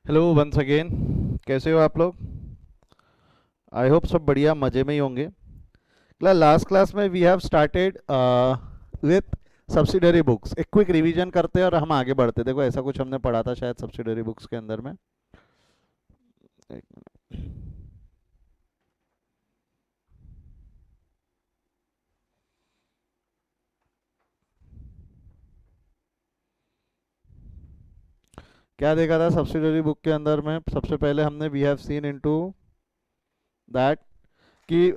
Hello once again. कैसे हो आप लोग? आई होप सब बढ़िया मज़े में ही होंगे। लास्ट क्लास में we have started with subsidiary books. एक क्विक रिवीजन करते हैं और हम आगे बढ़ते हैं। देखो ऐसा कुछ हमने पढ़ा था शायद सब्सिडरी बुक्स के अंदर में। एक मिनट। क्या देखा था सब्सिडरी बुक के अंदर में? सबसे पहले हमने we have seen into that कि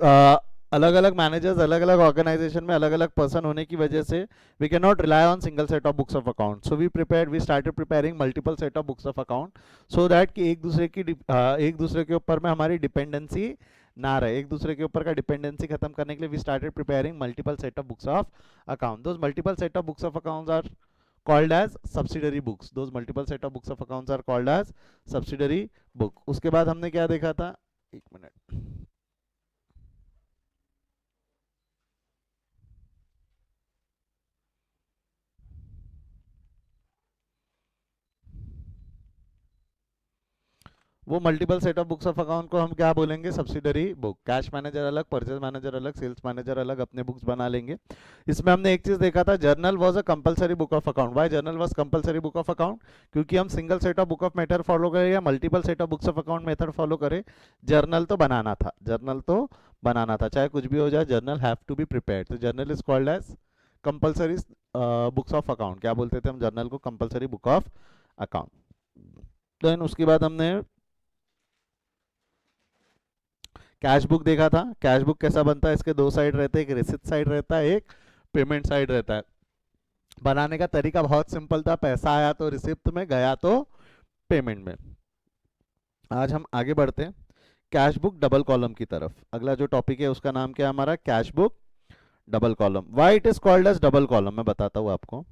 अलग अलग मैनेजर्स अलग अलग ऑर्गेनाइजेशन में अलग अलग पर्सन होने की वजह से we can not rely on single set of books of account. So we started preparing multiple set of books of account so that कि एक दूसरे के ऊपर में हमारी डिपेंडेंसी ना रहे। एक दूसरे के ऊपर का डिपेंडेंसी खत्म करने के लिए we started preparing multiple set of books of account. Those multiple set of books of accounts are called as subsidiary books. Those multiple set of books of accounts are called as subsidiary book. उसके बाद हमने क्या देखा था? एक minute. वो multiple set of books of account को हम क्या बोलेंगे? Subsidiary book. कैश मैनेजर अलग, परचेज मैनेजर अलग, सेल्स मैनेजर अलग अपने बुक्स बना लेंगे। इसमें हमने एक चीज देखा था, journal was a compulsory book of account. Why journal was compulsory book of account? क्योंकि हम single set of book of matter follow करें या multiple set of books of account method follow करें, जर्नल तो बनाना था। जर्नल तो बनाना था, चाहे कुछ भी हो जाए, journal have to be prepared. तो journal is called as compulsory books of account. क्या बोलते थे हम जर्नल को? Compulsory book of account. Then उसके बाद हमने कैश बुक देखा था। कैश बुक कैसा बनता है? इसके दो साइड रहते हैं, एक रिसिप्ट साइड रहता है, एक पेमेंट साइड रहता है। बनाने का तरीका बहुत सिंपल था, पैसा आया तो रिसिप्ट में, गया तो पेमेंट में। आज हम आगे बढ़ते हैं कैश बुक डबल कॉलम की तरफ। अगला जो टॉपिक है उसका नाम क्या है हमारा? Cash book double column. Why it is called as double column मैं बताता हूँ आपको।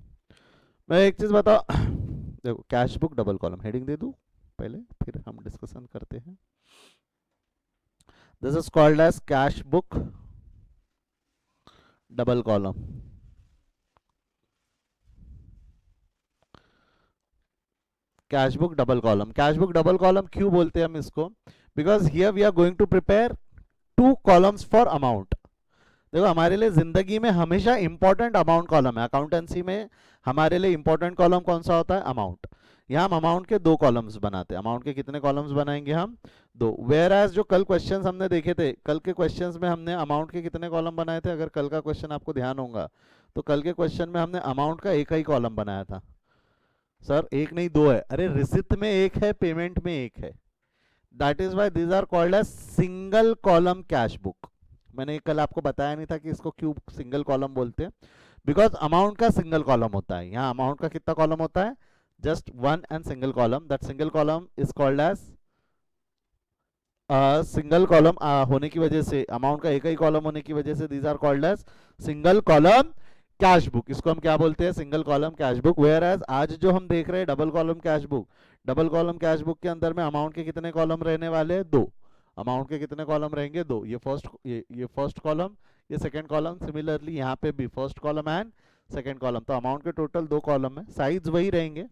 मैं एक चीज बता देखो, cash book double column heading दे दूं पहले, फिर हम डिस्कशन करते हैं। This is called as cash book double column. Cash book double column. Cash book double column क्यों बोलते हैं हम इसको? Because here we are going to prepare two columns for amount. देखो हमारे लिए जिंदगी में हमेशा इंपॉर्टेंट अमाउंट कॉलम है। अकाउंटेंसी में हमारे लिए इंपॉर्टेंट कॉलम कौन सा होता है? अमाउंट। यहाँ हम अमाउंट के दो कॉलम्स बनाते हैं। अमाउंट के कितने कॉलम्स बनाएंगे हम? दो। वेयर एज जो कल क्वेश्चंस हमने देखे थे, कल के क्वेश्चंस में हमने अमाउंट के कितने कॉलम बनाए थे? अगर कल का क्वेश्चन आपको ध्यान होगा तो कल के क्वेश्चन में हमने अमाउंट का एक ही कॉलम बनाया था। सर एक नहीं दो है। अरे रिसिप्ट में एक है, पेमेंट में एक है। That is why these are called as single column cash book. मैंने कल आपको बताया नहीं था कि इसको क्यों सिंगल कॉलम बोलते हैं। बिकॉज अमाउंट का सिंगल कॉलम होता है। यहाँ अमाउंट का कितना कॉलम होता है? Just one and single column. That single column is called as single column होने की वजह से, अमाउंट का एक ही कॉलम होने की वजह से these are called as single column cash book. इसको हम क्या बोलते हैं? Single column cash book. Whereas आज जो हम देख रहे हैं double column cash book, double column cash book के अंदर में अमाउंट के कितने कॉलम रहने वाले हैं? दो। अमाउंट के कितने कॉलम रहेंगे? दो। ये फर्स्ट कॉलम, ये सेकंड कॉलम। सिमिलरली यहाँ पे भी first column and second column. तो अमाउंट के टोटल दो कॉलम है, साइड्स वही रहेंगे।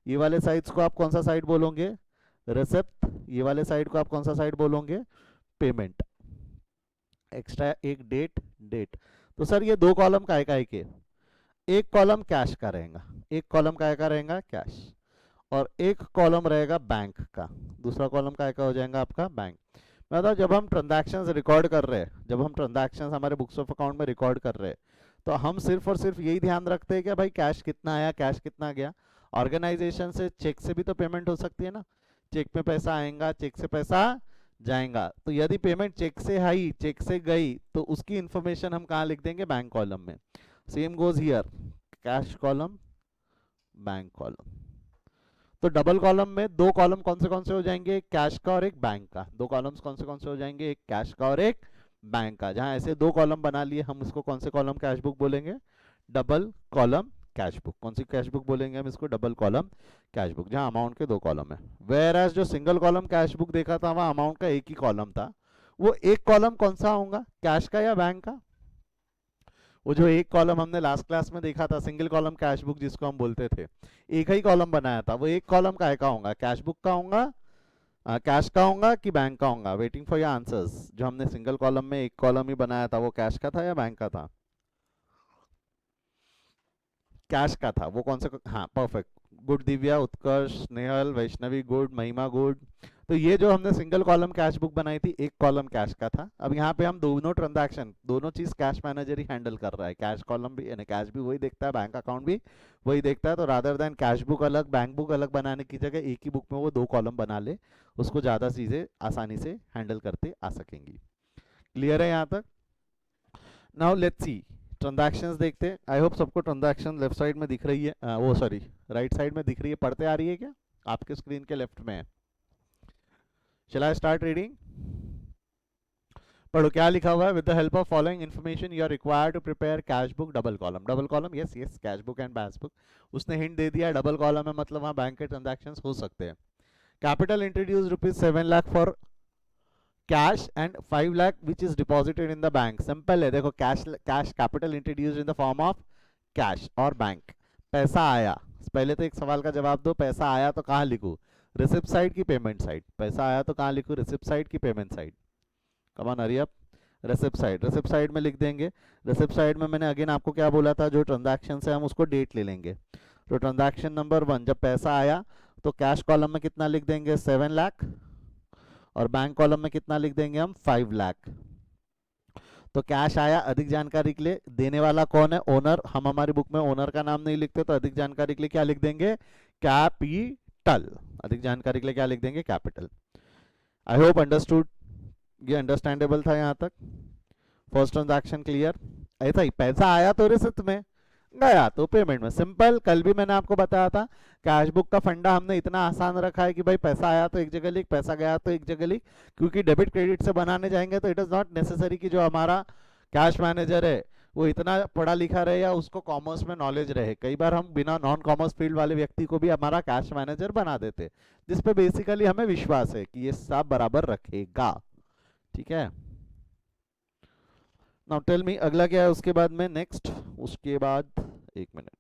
ये वाले साइड्स को आप कौन सा साइड बोलोगे? रिसिप्ट। ये वाले साइड को आप कौन सा साइड बोलोगे? पेमेंट। एक्स्ट्रा एक डेट, डेट। तो सर ये दो कॉलम काय के? एक कॉलम कैश का रहेगा, एक कॉलम काय का रहेगा? कैश। और एक कॉलम रहेगा बैंक का। दूसरा कॉलम काय का हो जाएगा? आपका बैंक। मैं बताऊँ, जब हम ट्रांजैक्शंस रिकॉर्ड कर रहे हैं, जब हम ट्रांजैक्शंस हमारे बुक्स ऑफ अकाउंट में रिकॉर्ड कर रहे हैं, तो हम सिर्फ और सिर्फ यही ध्यान रखते हैं कि भाई कैश कितना आया, कैश कितना गया। ऑर्गेनाइजेशन से चेक से भी तो पेमेंट हो सकती है ना। चेक में पैसा आएगा, चेक से पैसा जाएगा। तो यदि पेमेंट चेक से आई, चेक से गई, तो उसकी इंफॉर्मेशन हम कहाँ लिख देंगे? बैंक कॉलम में। Same goes here, cash column, bank column. तो डबल कॉलम में दो कॉलम कौन से हो जाएंगे? एक कैश का और एक बैंक का। दो कॉलम्स कौन से हो जाएंगे? एक कैश का और एक बैंक का। जहां ऐसे दो कॉलम बना लिए, हम इसको कौन से कॉलम कैश बुक बोलेंगे? Double column cash book. कौन सी कैश बुक बोलेंगे हम इसको? डबल कॉलम कैश बुक, जहां अमाउंट के दो कॉलम है। वेयर एज जो सिंगल कॉलम कैश बुक देखा था, वहां अमाउंट का एक ही कॉलम था। वो एक कॉलम कौन सा होगा? कैश का या बैंक का? वो जो एक कॉलम हमने लास्ट क्लास में देखा था, सिंगल कॉलम कैश बुक जिसको हम बोलते थे, एक ही कॉलम बनाया था, वो एक कॉलम का होगा, कैश बुक का होगा, कैश का होगा कि बैंक का होगा? Waiting for your answers. जो हमने सिंगल कॉलम में एक कॉलम ही बनाया था, वो कैश का था या बैंक का था? कैश का था। वो कौन सा? हाँ, परफेक्ट। गुड, दिव्या, उत्कर्ष, स्नेहल, वैष्णवी गुड, महिमा गुड। तो ये जो हमने सिंगल कॉलम कैश बुक बनाई थी, एक कॉलम कैश का था। अब यहाँ पे हम दोनों ट्रांजैक्शन, दोनों चीज कैश मैनेजर ही हैंडल कर रहा है। कैश कॉलम भी यानी कैश भी वही देखता है, बैंक अकाउंट भी वही देखता है। तो रादर देन कैश बुक अलग बैंक बुक अलग बनाने की जगह एक ही बुक में वो दो कॉलम बना ले, उसको ज्यादा चीजें आसानी से हैंडल करते आ सकेंगी। क्लियर है यहाँ तक? नाउ लेट्स सी ट्रांजैक्शंस देखते हैं। आई होप सबको ट्रांजैक्शन लेफ्ट साइड में दिख रही है, वो सॉरी राइट साइड में दिख रही है, पढ़ते आ रही है क्या? आपके स्क्रीन के लेफ्ट में है। Shall I start reading? पढ़ो क्या लिखा हुआ है। With the help of following information you are required to prepare cash book double column. Double column, yes yes, cash book and bash book. उसने हिंट दे दिया डबल कॉलम है, मतलब वहां बैंक के ट्रांजैक्शंस हो सकते हैं। Capital introduce ₹7 lakh for cash and 5 lakh which is deposited in the bank. Simple है, देखो cash cash capital introduce in the form of cash और बैंक। पैसा आया, पहले तो एक सवाल का जवाब दो, पैसा आया तो कहाँ लिखूं? रिसिप्ट साइड की पेमेंट साइड? पैसा आया तो कहाँ लिखूं? रिसिप्ट साइड की payment side? Come on hurry up. Receipt side, receipt side में लिख देंगे। रिसिप्ट साइड में मैंने अगेन आपको क्या बोला था, जो ट्रांजैक्शन है हम उसको डेट ले लेंगे। तो ट्रांजैक्शन नंबर 1 जब पैसा आया तो कैश कॉलम में कितना लिख देंगे? 7 लाख। और बैंक कॉलम में कितना लिख देंगे हम? 5 लाख। तो कैश आया, अधिक जानकारी के लिए देने वाला कौन है? ओनर। हम हमारी बुक में ओनर का नाम नहीं लिखते, तो अधिक जानकारी के लिए क्या लिख देंगे? कैपिटल। अधिक जानकारी के लिए क्या लिख देंगे? कैपिटल। आई होप अंडरस्टूड, ये अंडरस्टैंडेबल था यहाँ तक। First transaction clear? ऐसा ही, पैसा आया तो रिसिप्ट में, गया तो पेमेंट में। सिंपल। कल भी मैंने आपको बताया था कैश बुक का फंडा हमने इतना आसान रखा है कि भाई पैसा आया तो एक जगह लिख, पैसा गया तो एक जगह लिख। क्योंकि डेबिट क्रेडिट से बनाने जाएंगे तो इट इज नॉट नेसेसरी कि जो हमारा कैश मैनेजर है वो इतना पढ़ा लिखा रहे या उसको कॉमर्स में नॉलेज रहे। कई बार हम बिना नॉन कॉमर्स फील्ड वाले व्यक्ति को भी हमारा कैश मैनेजर बना देते, जिसपे बेसिकली हमें विश्वास है कि ये सब बराबर रखेगा। ठीक है, नाउ टेल मी अगला क्या है उसके बाद में? नेक्स्ट उसके बाद, एक मिनट,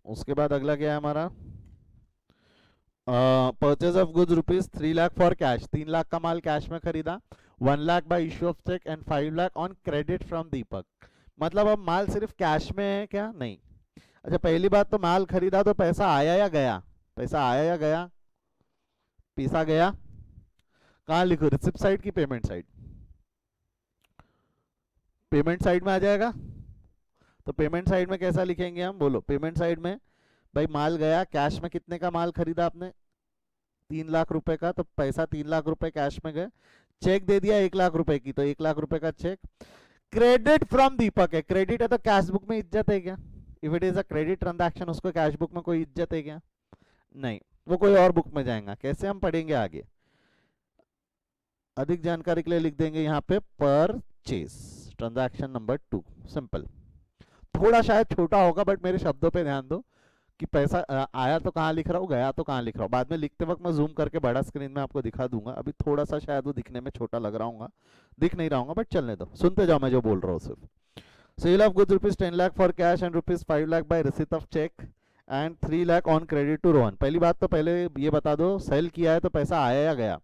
उसके बाद अगला क्या है हमारा? Purchase of goods ₹3 lakh for cash. 3 lakh का माल कैश में खरीदा। 1 lakh by issue of cheque and 5 lakh on credit from Deepak. मतलब अब माल सिर्फ कैश में है क्या? नहीं। अच्छा, पहली बात तो माल खरीदा तो पैसा आया या गया? पैसा आया या गया? पैसा गया। कहाँ लिखो? रिसिप्ट साइड की पेमेंट साइड? पेमेंट साइड में आ जाएगा। तो पेमेंट साइड में कैसा लिखेंगे हम? बोलो। पेमेंट साइड में भाई माल गया, कैश में कितने का माल खरीदा आपने? 3 लाख रुपए का, तो पैसा 3 लाख रुपए कैश में गए। चेक दे दिया 1 लाख रुपए की, तो 1 लाख रुपए का चेक। क्रेडिट फ्रॉम दीपक है, क्रेडिट है तो कैश बुक में इज्जत है क्या? If it is a credit transaction, उसको कैश बुक में कोई इज्जत है क्या? नहीं, वो कोई और बुक में जाएगा। कैसे हम पढ़ेंगे आगे? अधिक जानकारी के लिए लिख देंगे यहाँ पे परचेज ट्रांजैक्शन नंबर 2। सिंपल। थोड़ा शायद छोटा होगा बट मेरे शब्दों पे ध्यान दो कि पैसा आया तो कहाँ लिख रहा हूँ, गया तो कहाँ लिख रहा हूँ। बाद में लिखते वक्त मैं जूम करके बड़ा स्क्रीन में आपको दिखा दूंगा। अभी थोड़ा सा शायद वो दिखने में छोटा लग रहा हूँ, दिख नहीं रहा हूँ, बट चलने दो, सुनते जाओ मैं जो बोल रहा हूँ सिर्फ। Sale of goods ₹10 lakh for cash and ₹5 lakh by receipt of cheque and 3 lakh on credit to Rohan. पहली बात तो पहले ये बता दो, सेल किया है तो पैसा आया या गया?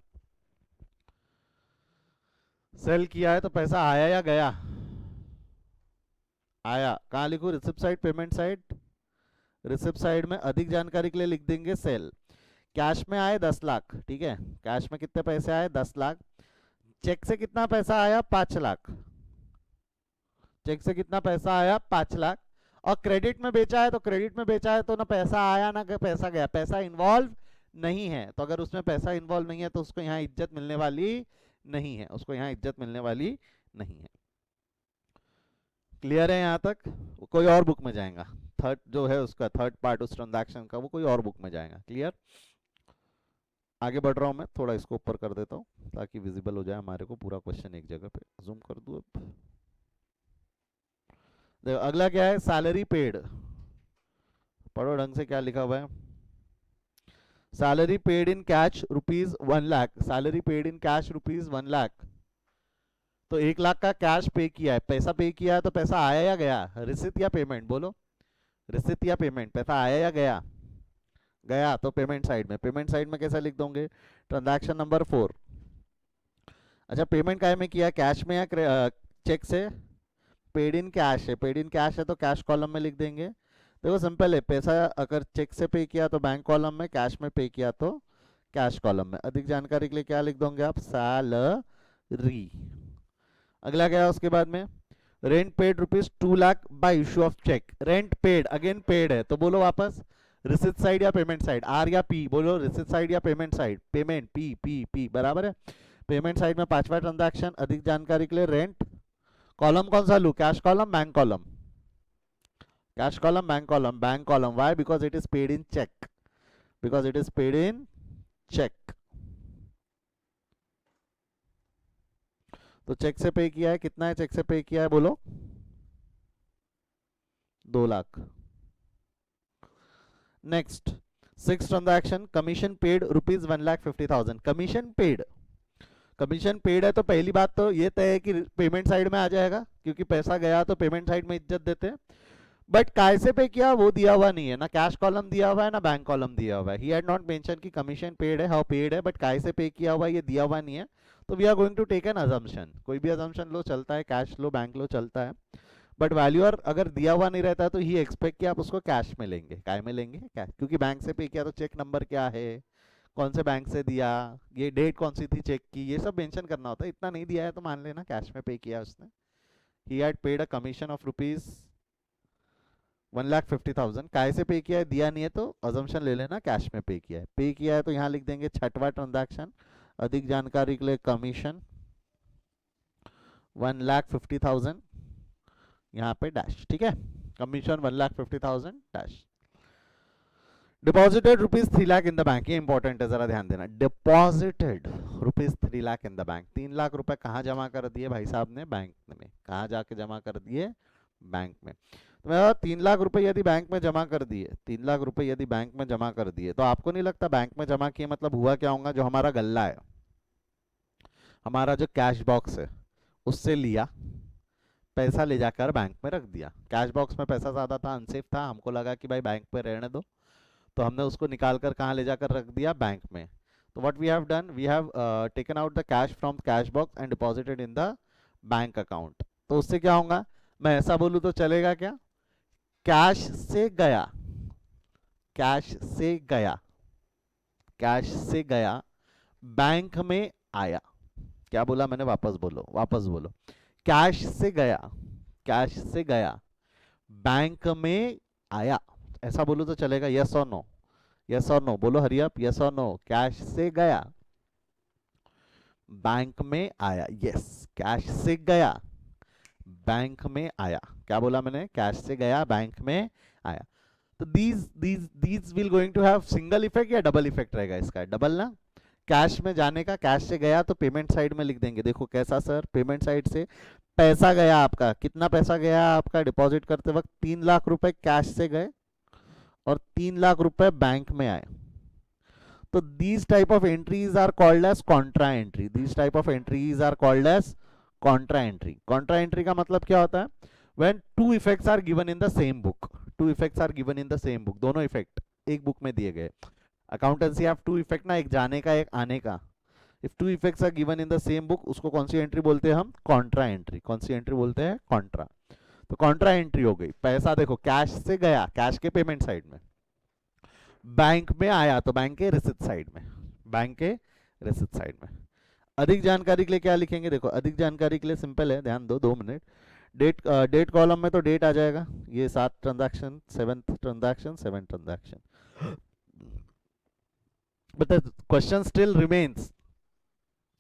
सेल किया है तो पैसा आया या गया? आया। कहाँ लिखूँ? Receipt side, payment side? Receipt side में अधिक जानकारी के लिए लिख देंगे सेल। कैश में आए 10 लाख, ठीक है, कैश में कितने पैसे आए? 10 लाख। चेक से कितना पैसा आया? 5 लाख। चेक से कितना पैसा आया? 5 लाख। और क्रेडिट में बेचा है तो क्रेडिट में बेचा है तो ना पैसा आया ना पैसा गया, पैसा इन्वॉल्व नहीं है। तो अगर उसमें पैसा इन्वॉल्व नहीं है तो उसको यहाँ इज्जत मिलने वाली नहीं है, उसको यहाँ इज्जत मिलने वाली नहीं है। क्लियर है यहाँ तक? वो कोई और बुक में जाएगा। थर्ड जो है उसका थर्ड पार्ट उस ट्रांजैक्शन का, वो कोई और बुक में जाएगा। क्लियर? आगे बढ़ रहा हूँ मैं, थोड़ा इसको ऊपर कर देता हूँ ताकि विजिबल हो जाए हमारे को पूरा क्वेश्चन एक जगह पे। जूम कर दूँ अब। देखो अगला क्या है? Salary paid. पढ़ो ढंग से क्या लिखा हुआ है। Salary paid in cash ₹1 lakh. Salary paid in cash ₹1 lakh. तो 1 लाख का कैश पे किया है, पैसा पे किया है, तो पैसा आया या गया, रिसिप्ट या पेमेंट, बोलो रिसिप्ट या पेमेंट, पैसा आया या गया, गया तो पेमेंट साइड में, पेमेंट साइड में कैसा लिख दोगे, ट्रांजैक्शन नंबर 4। अच्छा पेमेंट काय में किया, कैश में या चेक से, पेड इन कैश है, पेड इन कैश है तो कैश कॉलम में लिख देंगे। देखो सिंपल है, पैसा अगर चेक से पे किया तो बैंक कॉलम में, कैश में पे किया तो कैश कॉलम में। अधिक जानकारी के लिए क्या लिख दोगे आप, सैलरी। अगला क्या है उसके बाद में, rent paid ₹2 lakh by issue of cheque, rent paid again paid है तो बोलो वापस रिसिप्ट साइड या पेमेंट साइड, आर या पी, बोलो रिसिप्ट साइड या payment side, payment P P P बराबर है। पेमेंट साइड में पांचवा ट्रांजैक्शन, अधिक जानकारी के लिए रेंट, कॉलम कौन सा लू, cash column bank column, cash column bank column, bank column, why, because it is paid in cheque, because it is paid in cheque. तो चेक से पे किया है, कितना है चेक से पे किया है बोलो, 2 lakh. Next 6 transaction, commission paid ₹1,50,000, commission paid, commission paid है तो पहली बात तो ये तय है कि पेमेंट साइड में आ जाएगा, क्योंकि पैसा गया तो पेमेंट साइड में इज्जत देते हैं। बट काय से पे किया वो दिया हुआ नहीं है, ना कैश कॉलम दिया हुआ है ना बैंक कॉलम दिया हुआ है, ही हैड नॉट मेंशन कि कमीशन पेड है, हाउ पेड है, बट काय से पे किया हुआ है ये दिया हुआ नहीं है। तो we are going to take an assumption, कोई भी अजम्पशन लो चलता है, कैश लो बैंक लो चलता है, बट वैल्यूअर अगर दिया हुआ नहीं रहता तो ही एक्सपेक्ट कि आप उसको कैश में लेंगे, काय में लेंगे कैश, क्योंकि बैंक से पे किया तो चेक नंबर क्या है, कौन से बैंक से दिया, ये डेट कौन सी थी चेक की, ये सब मेंशन करना होता है। इतना नहीं दिया है तो मान लेना कैश में पे किया उसने। He had paid a commission of ₹1,50,000, काय से पे किया है दिया नहीं है तो अजम्पशन ले लेना कैश में पे किया है, पे किया है तो यहाँ लिख देंगे छठवा ट्रांजैक्शन, अधिक जानकारी के लिए कमीशन 1,50,000, यहाँ पे डैश, ठीक है, commission 1,50,000 dash. Deposited ₹3 lakh in the bank, ये इंपॉर्टेंट है जरा ध्यान देना, deposited ₹3 lakh in the bank, 3 lakh रुपए कहाँ जमा कर दिए भाई साहब ने, बैंक में, कहाँ जाके जमा कर दिए, बैंक में। तो मैं 3 लाख रुपए यदि बैंक में जमा कर दिए, 3 लाख रुपए यदि बैंक में जमा कर दिए, तो आपको नहीं लगता बैंक में जमा किए मतलब हुआ क्या होगा, जो हमारा गल्ला है, हमारा जो कैश बॉक्स है उससे लिया पैसा, ले जाकर बैंक में रख दिया, कैश बॉक्स में पैसा ज्यादा था, अनसेफ था, हमको लगा कि भाई बैंक पे रहने दो, तो हमने उसको निकाल कर कहाँ ले जाकर रख दिया, बैंक में। तो what we have done, we have taken out the cash from cash box and deposited in the bank account. तो उससे क्या होगा, मैं ऐसा बोलूँ तो चलेगा क्या, कैश से गया, कैश से गया, कैश से गया बैंक में आया, क्या बोला मैंने, वापस बोलो, वापस बोलो, कैश से गया, कैश से गया बैंक में आया, ऐसा बोलो तो चलेगा, यस और नो, यस और नो बोलो, हरी अप, यस और नो, कैश से गया बैंक में आया, यस, कैश से गया बैंक में आया, क्या बोला मैंने, कैश से गया बैंक में आया। तो these will going to have single effect या डबल इफेक्ट रहेगा इसका, डबल ना, कैश में जाने का, कैश से गया तो पेमेंट साइड में लिख देंगे, देखो कैसा सर, पेमेंट साइड से पैसा गया आपका, कितना पैसा गया आपका डिपॉजिट करते वक्त, 3 लाख रुपए कैश से गए और 3 लाख रुपए बैंक में आए। तो these type of entries are called as contra entry, these type of entries are called as contra entry। contra entry का मतलब क्या होता है, when two effects are given in the same book, two effects are given in the same book, दोनों effect एक book में दिए गए, अकाउंटेंसी हैव टू इफेक्ट ना, एक जाने का एक आने का, if two effects are given in the same book, उसको कौन सी एंट्री बोलते हैं हम, कॉन्ट्रा एंट्री, कौन सी एंट्री बोलते हैं, कॉन्ट्रा। तो कॉन्ट्रा एंट्री हो गई, पैसा देखो कैश से गया, कैश के पेमेंट साइड में, बैंक में आया तो बैंक के रिसिप्ट साइड में, बैंक के रिसिप्ट साइड में। अधिक जानकारी के लिए क्या लिखेंगे, देखो अधिक जानकारी के लिए सिंपल है, ध्यान दो 2 मिनट, डेट कॉलम में तो डेट आ जाएगा, ये 7 transaction, 7th transaction, 7 transaction, but the question still remains,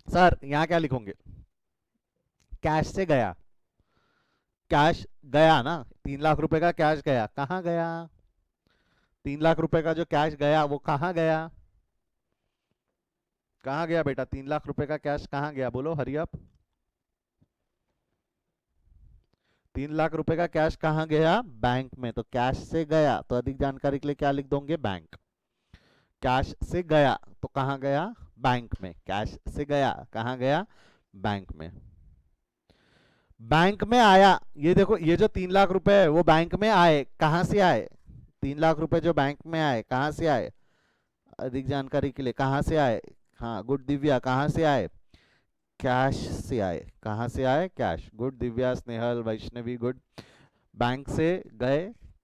sir यहाँ क्या लिखोगे, कैश से गया, कैश गया ना, 3 लाख रुपए का कैश गया, कहाँ गया, 3 लाख रुपए का जो कैश गया वो कहाँ गया, कहाँ गया बेटा, 3 लाख रुपए का कैश कहाँ गया, बोलो हरी अप, 3 लाख रुपए का कैश कहाँ गया, बैंक में, तो कैश से गया तो अधिक जानकारी के लिए क्या लिख दोगे, बैंक, कैश से गया तो कहाँ गया, बैंक में, कैश से गया कहाँ गया, बैंक में। बैंक में आया, ये देखो ये जो 3 लाख रुपए है वो बैंक में आए, कहाँ से आए? 3 लाख रुपए जो बैंक में आए कहाँ से आए? अधिक जानकारी के लिए कहाँ से आए? हाँ गुड दिव्या, कहाँ से आए? कैश से आए। कहाँ से आए? Cash. Good Divya, Snehal, Vaishnavi, good. Bank से गए,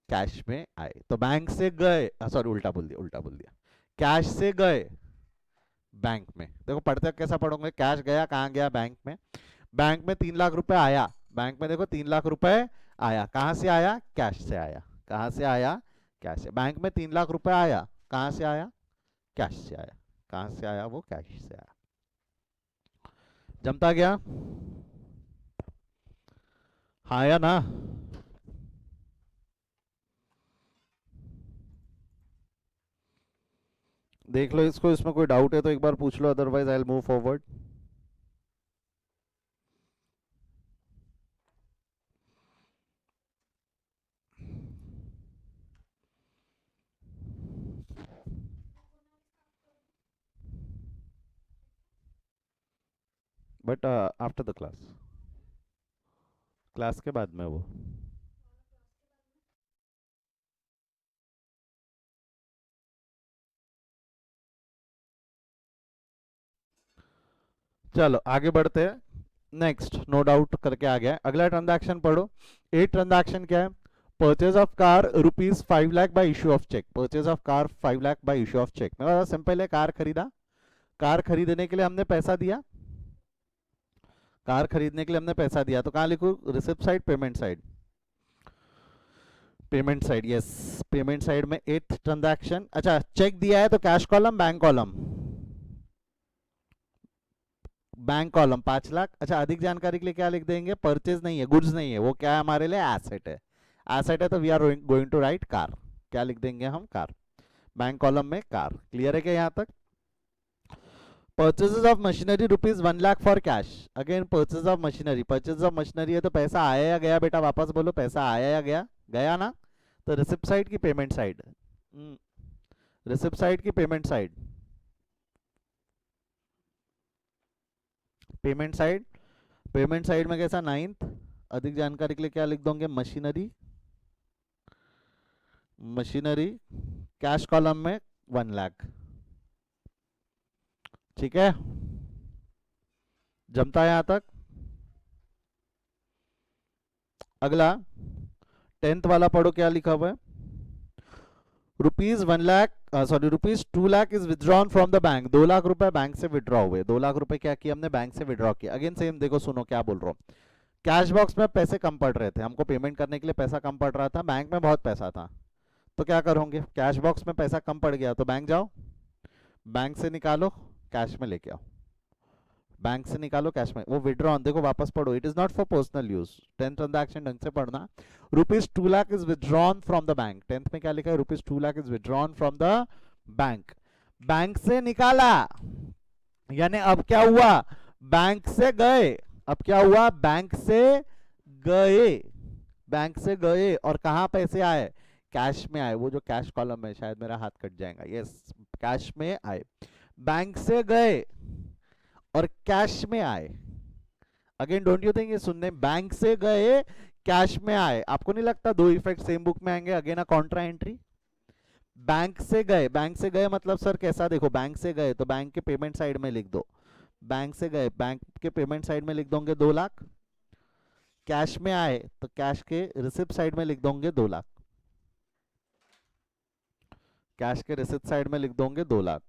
कैश में आए। तो बैंक से गए, सॉरी उल्टा बोल दिया, उल्टा बोल दिया। कैश से गए बैंक में, देखो पढ़ते कैसा पढ़ोगे, कैश गया कहाँ गया? बैंक में। बैंक में 3 लाख रुपए आया, बैंक में देखो 3 लाख रुपए आया, कहाँ से आया? कैश से आया। कहाँ से आया? कैश से। बैंक में 3 लाख रुपए आया, कहाँ से आया? कैश से आया। कहाँ से आया? वो कैश से आया। जमता गया? हाँ या ना? देख लो इसको, इसमें कोई डाउट है तो एक बार पूछ लो, otherwise I will move forward. But after the class, class के बाद में वो। चलो आगे बढ़ते हैं। नेक्स्ट नो डाउट करके आ गया है। अगला ट्रांजैक्शन पढ़ो। ए ट्रांजैक्शन क्या है? Purchase of car ₹5 lakh by issue of cheque. Purchase of car 5 lakh by issue of cheque, मतलब सिंपल है, कार खरीदा, कार खरीदने के लिए हमने पैसा दिया, कार खरीदने के लिए हमने पैसा दिया, तो कहाँ लिखूँ? Receipt side, payment side? Payment side, yes. Payment side में एथ ट्रांजैक्शन। अच्छा चेक दिया है तो cash column, bank column? Bank column 5 lakh. अच्छा अधिक जानकारी के लिए क्या लिख देंगे? परचेज नहीं है, गुड्स नहीं है, वो क्या है हमारे लिए? एसेट है। एसेट है तो we are going to write car. क्या लिख देंगे हम? कार। बैंक कॉलम में कार। क्लियर है क्या यहाँ तक? Purchases of machinery ₹1 lakh for cash. Again purchase of machinery, purchase of machinery है तो पैसा आया या गया बेटा? वापस बोलो, पैसा आया या गया? गया ना? तो रिसिप्ट साइड की पेमेंट साइड? रिसिप्ट साइड की payment side? Payment side. Payment side में कैसा? 9th। अधिक जानकारी के लिए क्या लिख दोगे? मशीनरी। मशीनरी कैश कॉलम में 1 लाख। ठीक है, जमता है यहां तक? अगला 10th वाला पढ़ो, क्या लिखा हुआ है? ₹1 lakh, sorry ₹2 lakh is withdrawn from the bank. 2 lakh रुपए बैंक से विड्रॉ हुए। 2 लाख रुपए क्या किया हमने? बैंक से विड्रॉ किया। अगेन सेम, देखो सुनो क्या बोल रहा हूँ। कैश बॉक्स में पैसे कम पड़ रहे थे, हमको पेमेंट करने के लिए पैसा कम पड़ रहा था, बैंक में बहुत पैसा था, तो क्या करोगे? कैश बॉक्स में पैसा कम पड़ गया तो बैंक जाओ, बैंक से निकालो, कैश में लेके आओ। बैंक से निकालो, कैश में। वो विड्रॉन देखो, वापस पढ़ो, it is not for personal use. 10th transaction ढंग से पढ़ना। ₹2 lakh is withdrawn from the bank. 10th में क्या लिखा है? ₹2 lakh is withdrawn from the bank. Bank से निकाला, यानी अब क्या हुआ? बैंक से गए। अब क्या हुआ? बैंक से गए। बैंक से गए और कहाँ पैसे आए? कैश में आए। वो जो कैश कॉलम है, शायद मेरा हाथ कट जाएगा, यस, कैश में आए। बैंक से गए और कैश में आए। अगेन डोंट यू थिंक, ये सुनने, बैंक से गए कैश में आए, आपको नहीं लगता दो इफेक्ट सेम बुक में आएंगे? Again a Contra entry. Bank से गए, बैंक से गए मतलब सर कैसा? देखो बैंक से गए तो बैंक के पेमेंट साइड में लिख दो। बैंक से गए, बैंक के पेमेंट साइड में लिख दोगे 2 लाख। कैश में आए तो कैश के रिसिप्ट साइड में लिख दोगे 2 लाख। कैश के रिसिप्ट साइड में लिख दोगे 2 लाख।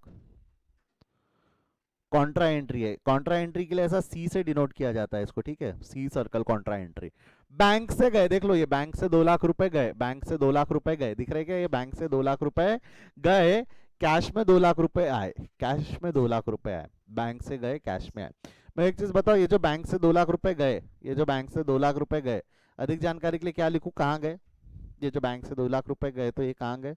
कॉन्ट्रा एंट्री है, कॉन्ट्रा एंट्री के लिए ऐसा सी से डिनोट किया जाता है इसको, ठीक है, सी सर्कल कॉन्ट्रा एंट्री। बैंक से गए, देख लो ये बैंक से 2 लाख रुपए गए, बैंक से 2 लाख रुपए गए, दिख रहे क्या? ये बैंक से 2 लाख रुपए गए, कैश में 2 लाख रुपए आए, कैश में 2 लाख रुपए आए, बैंक से गए कैश में आए। मैं एक चीज बताओ, ये जो बैंक से 2 लाख रुपए गए, ये जो बैंक से 2 लाख रुपए गए, अधिक जानकारी के लिए क्या लिखूं? कहाँ गए? ये जो बैंक से 2 लाख रुपए गए तो ये कहाँ गए?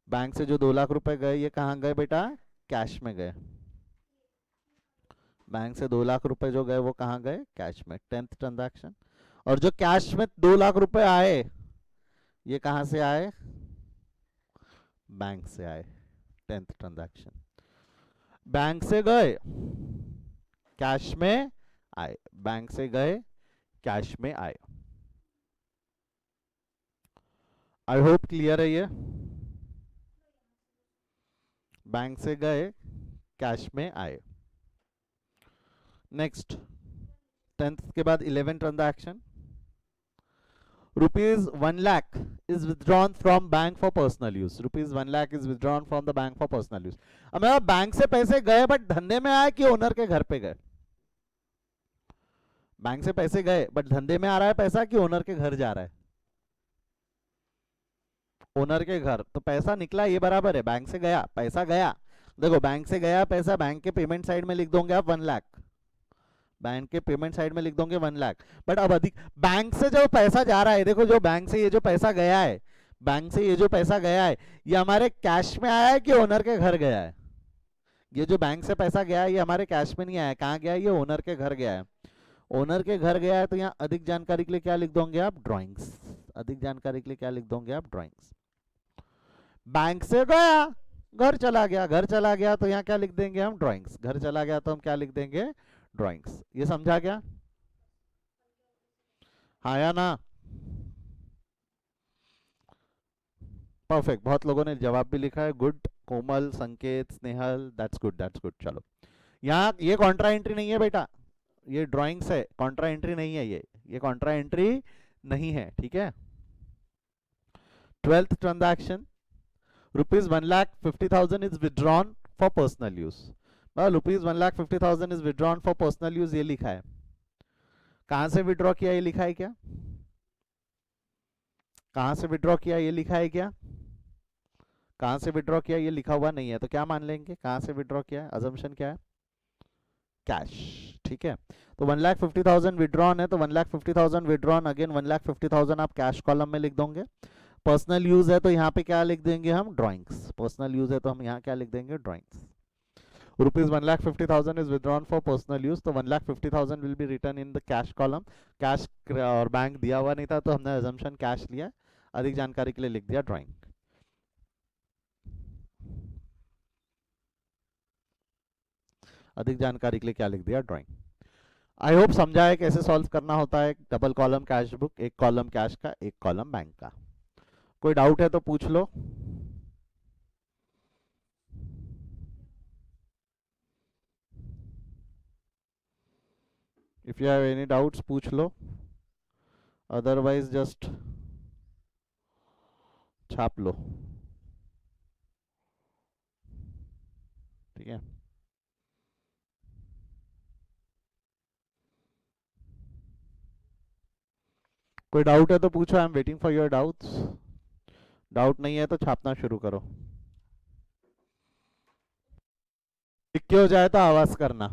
बैंक से जो 2 लाख रुपए गए ये कहाँ गए बेटा? कैश में गए। बैंक से 2 लाख रुपए जो गए वो कहाँ गए? कैश में। 10th transaction. और जो कैश में 2 लाख रुपए आए, ये कहाँ से आए? बैंक से आए। 10th transaction. बैंक से गए, कैश में आए, बैंक से गए कैश में आए। आई होप क्लियर है ये। बैंक से गए कैश में आए। नेक्स्ट 10th के बाद 11 transaction. Rupees 1 lakh is withdrawn from bank for personal use. Rupees 1 lakh is withdrawn from the bank for personal use. अब मेरा बैंक से पैसे गए बट धंधे में आए कि ओनर के घर पे गए? बैंक से पैसे गए बट धंधे में आ रहा है पैसा कि ओनर के घर जा रहा है? ओनर के घर। तो पैसा निकला ये बराबर है, बैंक से गया पैसा गया। देखो बैंक से गया पैसा, बैंक के पेमेंट साइड में लिख दोगे आप 1 लाख, बैंक के पेमेंट साइड में लिख दोगे 1 लाख। बट अब अधिक बैंक से जो पैसा जा रहा है, देखो जो बैंक से ये जो पैसा गया है, बैंक से ये जो पैसा गया है, ये हमारे कैश में आया है कि ओनर के घर गया है? ये जो बैंक से पैसा गया है ये हमारे कैश में नहीं आया, कहाँ गया है? ये ओनर के घर गया है। ओनर के घर गया है तो यहाँ अधिक जानकारी के लिए क्या लिख दोगे आप? ड्राइंग्स। अधिक जानकारी के लिए क्या लिख दोगे आप? ड्राइंग्स। बैंक से गया घर चला गया, घर चला गया तो यहाँ क्या लिख देंगे हम? ड्राइंग्स। घर चला गया तो हम क्या लिख देंगे? ड्राइंग्स। ये समझा क्या? हाँ या ना? परफेक्ट, बहुत लोगों ने जवाब भी लिखा है, गुड। कोमल, संकेत, Snehal, that's good, that's good. चलो यहाँ ये कॉन्ट्रा एंट्री नहीं है बेटा, ये ड्राइंग्स है, कॉन्ट्रा एंट्री नहीं है ये कॉन्ट्रा एंट्री नहीं है, ठीक है। 12th transaction, rupees 1,50,000 is withdrawn for personal use. Rupees 1,50,000 is withdrawn for personal use, ये लिखा है। कहां से विड्रॉ किया ये लिखा है क्या? कहां से विड्रॉ किया ये लिखा है क्या? कहां से विड्रॉ किया ये लिखा हुआ नहीं है, तो क्या मान लेंगे? कहां से विड्रॉ किया है? अजम्पशन क्या है? कैश, ठीक है। तो 1,50,000 विड्रॉन है, तो 1,50,000 विड्रॉन, अगेन 1,50,000 आप कैश कॉलम में लिख दोगे। पर्सनल यूज है तो यहाँ पे क्या लिख देंगे हम? ड्राइंग्स। पर्सनल यूज है तो हम यहाँ क्या लिख देंगे? Drawings. Rupees 1,50,000 is withdrawn for personal use, तो 1,50,000 will be return in the cash column. Cash और बैंक दिया हुआ नहीं था तो हमने अजम्पशन कैश लिया, अधिक जानकारी के लिए लिख दिया ड्राइंग। अधिक जानकारी के लिए क्या लिख दिया? ड्राइंग। आई होप समझा है कैसे सॉल्व करना होता है डबल कॉलम कैश बुक, एक कॉलम कैश का, एक कॉलम बैंक का। कोई डाउट है तो पूछ लो। If you have any doubts पूछ लो, अदरवाइज जस्ट छाप लो, ठीक है। कोई डाउट है तो पूछो, I am waiting for your doubts. Doubt नहीं है तो छापना शुरू करो। लिख के हो जाए तो आवाज करना।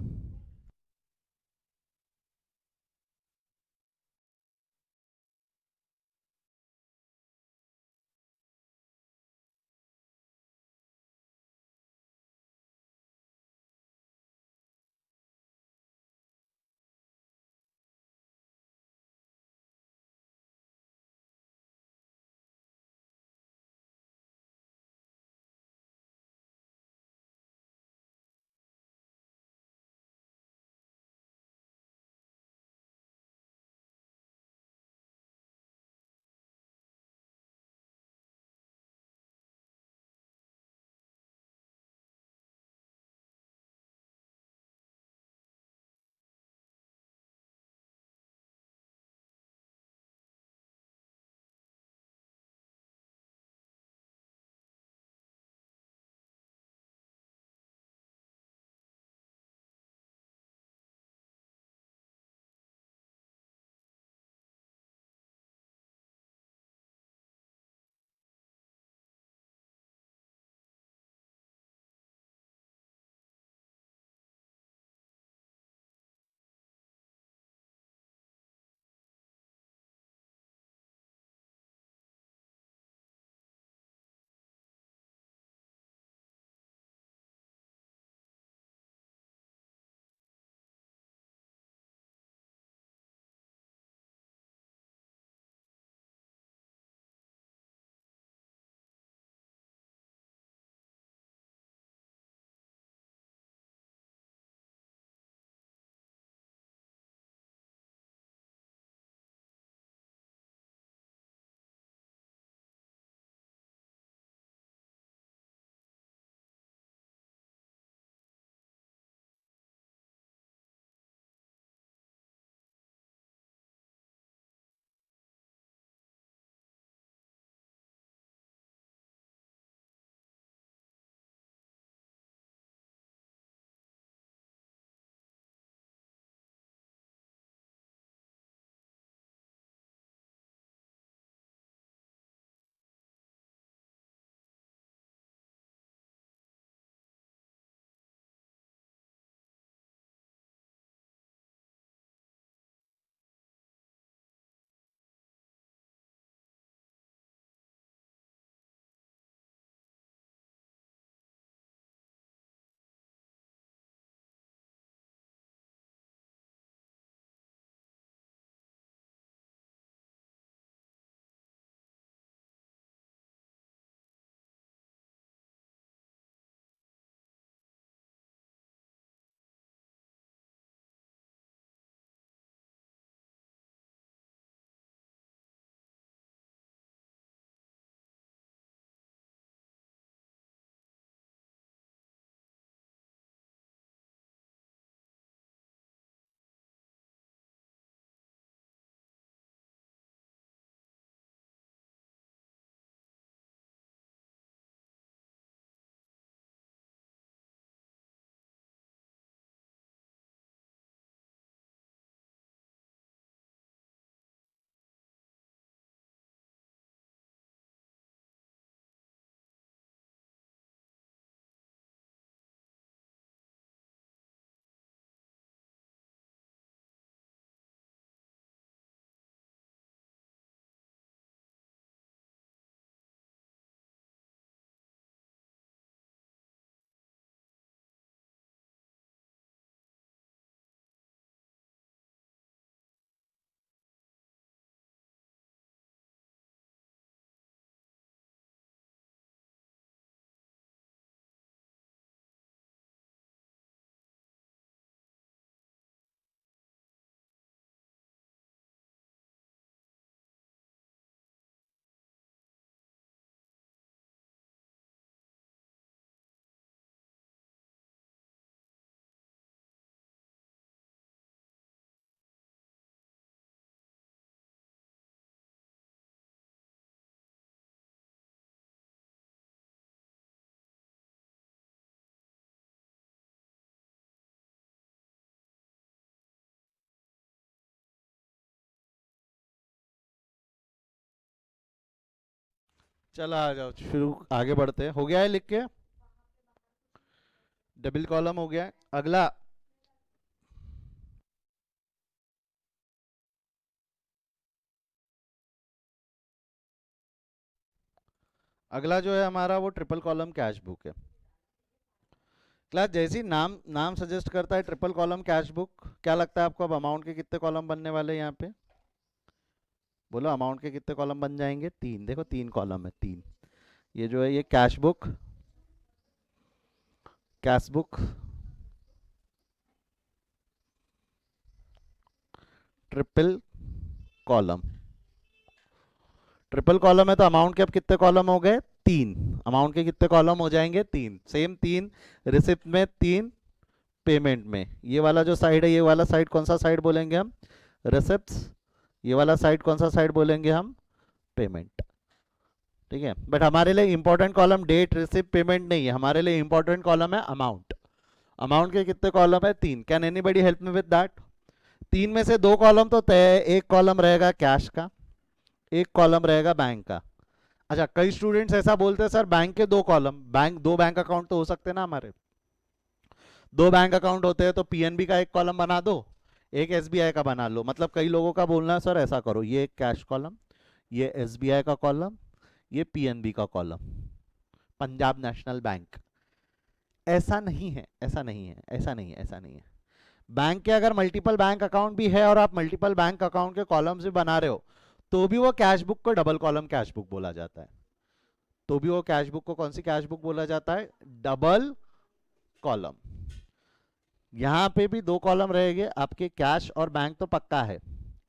चलो आ जाओ, शुरू आगे बढ़ते हैं। हो गया है लिख के? डबल कॉलम हो गया है। अगला, अगला जो है हमारा वो ट्रिपल कॉलम कैश बुक है। क्लास जैसी नाम नाम सजेस्ट करता है ट्रिपल कॉलम कैश बुक, क्या लगता है आपको अब अमाउंट के कितने कॉलम बनने वाले हैं यहाँ पे? बोलो अमाउंट के कितने कॉलम बन जाएंगे? तीन। देखो तीन कॉलम है, तीन। ये जो है ये cash book, cash book, triple column. Triple column है तो अमाउंट के अब कितने कॉलम हो गए? तीन। अमाउंट के कितने कॉलम हो जाएंगे? तीन। सेम तीन, रिसिप्ट में तीन, पेमेंट में। ये वाला जो साइड है, ये वाला साइड कौन सा साइड बोलेंगे हम? रिसिप्ट्स। ये वाला साइड कौन सा साइड बोलेंगे हम? पेमेंट। ठीक है, बट हमारे लिए important column date, receipt, payment नहीं है। हमारे लिए इंपॉर्टेंट कॉलम है अमाउंट। अमाउंट के कितने कॉलम है? तीन। Can anybody help me with that? तीन में से दो कॉलम तो तय है, एक कॉलम रहेगा कैश का, एक कॉलम रहेगा बैंक का। अच्छा, कई स्टूडेंट्स ऐसा बोलते हैं सर बैंक के दो कॉलम, बैंक दो बैंक अकाउंट तो हो सकते हैं ना हमारे। दो बैंक अकाउंट होते हैं तो पीएनबी का एक कॉलम बना दो, एक एसबीआई का बना लो। मतलब कई लोगों का बोलना है सर ऐसा करो, ये एक कैश कॉलम, ये एसबीआई का कॉलम, ये पीएनबी का कॉलम, पंजाब नेशनल बैंक। ऐसा नहीं है, ऐसा नहीं है, ऐसा नहीं है, ऐसा नहीं है। बैंक के अगर मल्टीपल बैंक अकाउंट भी है और आप मल्टीपल बैंक अकाउंट के कॉलम्स भी बना रहे हो, तो भी वो कैश बुक को डबल कॉलम कैश बुक बोला जाता है। तो भी वो कैश बुक को कौन सी कैश बुक बोला जाता है? Double column. यहां पे भी दो कॉलम रहेंगे आपके, कैश और बैंक तो पक्का है।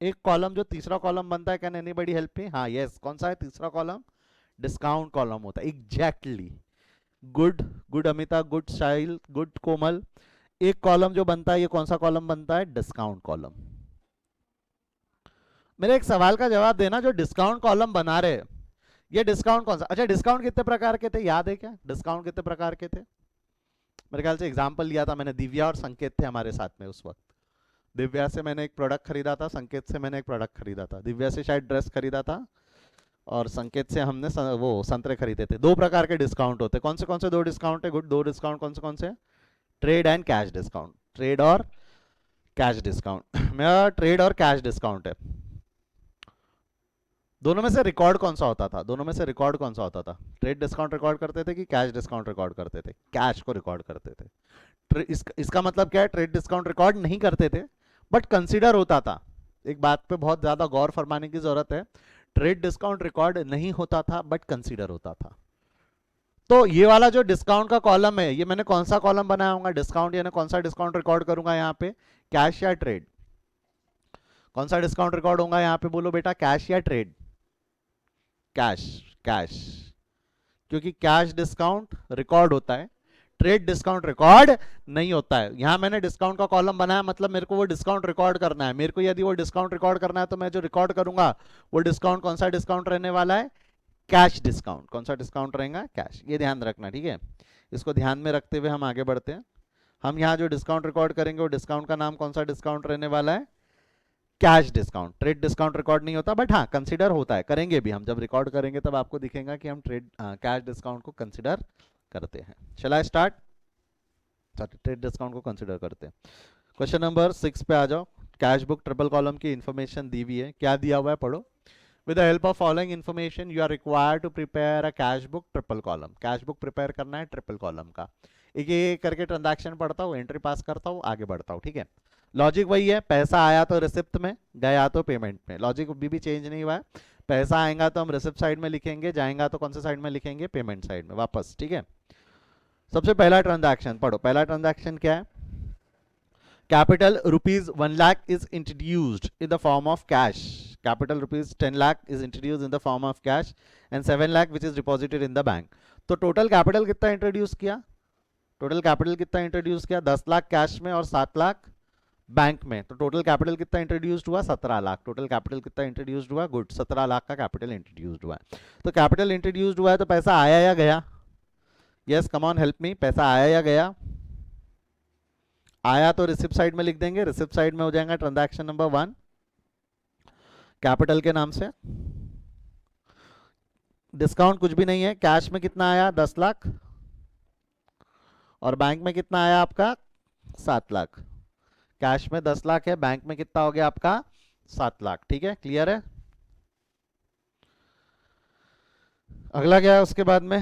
एक कॉलम जो तीसरा कॉलम बनता है, कैन एनीबडी हेल्प मी? हाँ यस, कौन सा है तीसरा कॉलम? डिस्काउंट कॉलम होता है, exactly. Good, good Amita, good Sahil, good Komal. एक कॉलम जो बनता है, ये कौन सा कॉलम बनता है? Discount column. मेरे एक सवाल का जवाब देना, जो डिस्काउंट कॉलम बना रहे हैं, ये डिस्काउंट कौन सा? अच्छा, डिस्काउंट कितने प्रकार के थे याद है क्या? डिस्काउंट कितने प्रकार के थे? मेरे ख्याल से एग्जांपल लिया था मैंने, दिव्या और संकेत थे हमारे साथ में उस वक्त। दिव्या से मैंने एक प्रोडक्ट खरीदा था, संकेत से मैंने एक प्रोडक्ट खरीदा था। दिव्या से शायद ड्रेस खरीदा था और संकेत से हमने वो संतरे खरीदे थे। दो प्रकार के डिस्काउंट होते हैं। कौन से दो डिस्काउंट है? गुड, दो डिस्काउंट कौन से? Trade and cash discount. Trade और कैश डिस्काउंट। मेरा ट्रेड और कैश डिस्काउंट है। दोनों में से रिकॉर्ड कौन सा होता था? दोनों में से रिकॉर्ड कौन सा होता था? ट्रेड डिस्काउंट रिकॉर्ड करते थे कि कैश डिस्काउंट रिकॉर्ड करते थे? कैश को रिकॉर्ड करते थे। इसका मतलब क्या है? ट्रेड डिस्काउंट रिकॉर्ड नहीं करते थे, बट कंसीडर होता था। एक बात पे बहुत ज्यादा गौर फरमाने की जरूरत है, ट्रेड डिस्काउंट रिकॉर्ड नहीं होता था बट कंसीडर होता था। तो ये वाला जो डिस्काउंट का कॉलम है, ये मैंने कौन सा कॉलम बनाया होगा? डिस्काउंट, यानी कौन सा डिस्काउंट रिकॉर्ड करूंगा यहाँ पे? कैश या ट्रेड? कौन सा डिस्काउंट रिकॉर्ड होगा यहाँ पे? बोलो बेटा, कैश या ट्रेड? कैश। कैश, क्योंकि कैश डिस्काउंट रिकॉर्ड होता है, ट्रेड डिस्काउंट रिकॉर्ड नहीं होता है। यहां मैंने डिस्काउंट का कॉलम बनाया, मतलब मेरे को वो डिस्काउंट रिकॉर्ड करना है। मेरे को यदि वो डिस्काउंट रिकॉर्ड करना है तो मैं जो रिकॉर्ड करूंगा वो डिस्काउंट कौन सा डिस्काउंट रहने वाला है? Cash discount. कौन सा डिस्काउंट रहेगा? कैश। ये ध्यान रखना, ठीक है? इसको ध्यान में रखते हुए हम आगे बढ़ते हैं। हम यहाँ जो डिस्काउंट रिकॉर्ड करेंगे वो डिस्काउंट का नाम कौन सा डिस्काउंट रहने वाला है? Cash discount. Trade discount record नहीं होता, बट हाँ कंसीडर होता है। करेंगे भी हम, जब रिकॉर्ड करेंगे तब आपको दिखेगा कि हम ट्रेड कैश डिस्काउंट को कंसीडर करते हैं। Shall I start? Trade discount को कंसीडर करते हैं। क्वेश्चन नंबर 6 पे आ जाओ। कैश बुक ट्रिपल कॉलम की इंफॉर्मेशन दी हुई है, क्या दिया हुआ है पढ़ो। With the help of following information you are required to prepare a cash book triple column. Cash book prepare करना है ट्रिपल कॉलम का। एक एक करके ट्रांजैक्शन पढ़ता हूँ, एंट्री पास करता हूँ, आगे बढ़ता हूँ, ठीक है? लॉजिक वही है, पैसा आया तो रिसिप्ट में, गया तो पेमेंट में। लॉजिक भी चेंज नहीं हुआ है। पैसा आएगा तो हम रिसिप्ट साइड में लिखेंगे, जाएगा तो कौन से साइड में लिखेंगे? पेमेंट साइड में वापस, ठीक है? सबसे पहला ट्रांजैक्शन पढ़ो। पहला ट्रांजैक्शन क्या है? capital rupees 1 lakh is introduced in the form of cash. Capital rupees 10 lakh is introduced in the form of cash and 7 lakh which is deposited in the bank. तो टोटल कैपिटल कितना introduce किया? Total capital कितना introduce किया? 10 lakh cash में और 7 lakh bank में। तो total capital कितना इंट्रोड्यूस्ड हुआ? 17 लाख। टोटल कैपिटल कितना इंट्रोड्यूस्ड हुआ? गुड, 17 लाख का कैपिटल इंट्रोड्यूस्ड हुआ है। तो कैपिटल इंट्रोड्यूस्ड हुआ है तो पैसा आया या गया? Yes, come on help me, पैसा आया या गया? आया तो रिसिप्ट साइड में लिख देंगे, रिसिप्ट साइड में हो जाएगा ट्रांजैक्शन नंबर 1 कैपिटल के नाम से। डिस्काउंट कुछ भी नहीं है, कैश में कितना आया 10 लाख और बैंक में कितना आया आपका 7 लाख। कैश में 10 लाख है, बैंक में कितना हो गया आपका 7 लाख। ठीक है, क्लियर है। अगला क्या है उसके बाद में,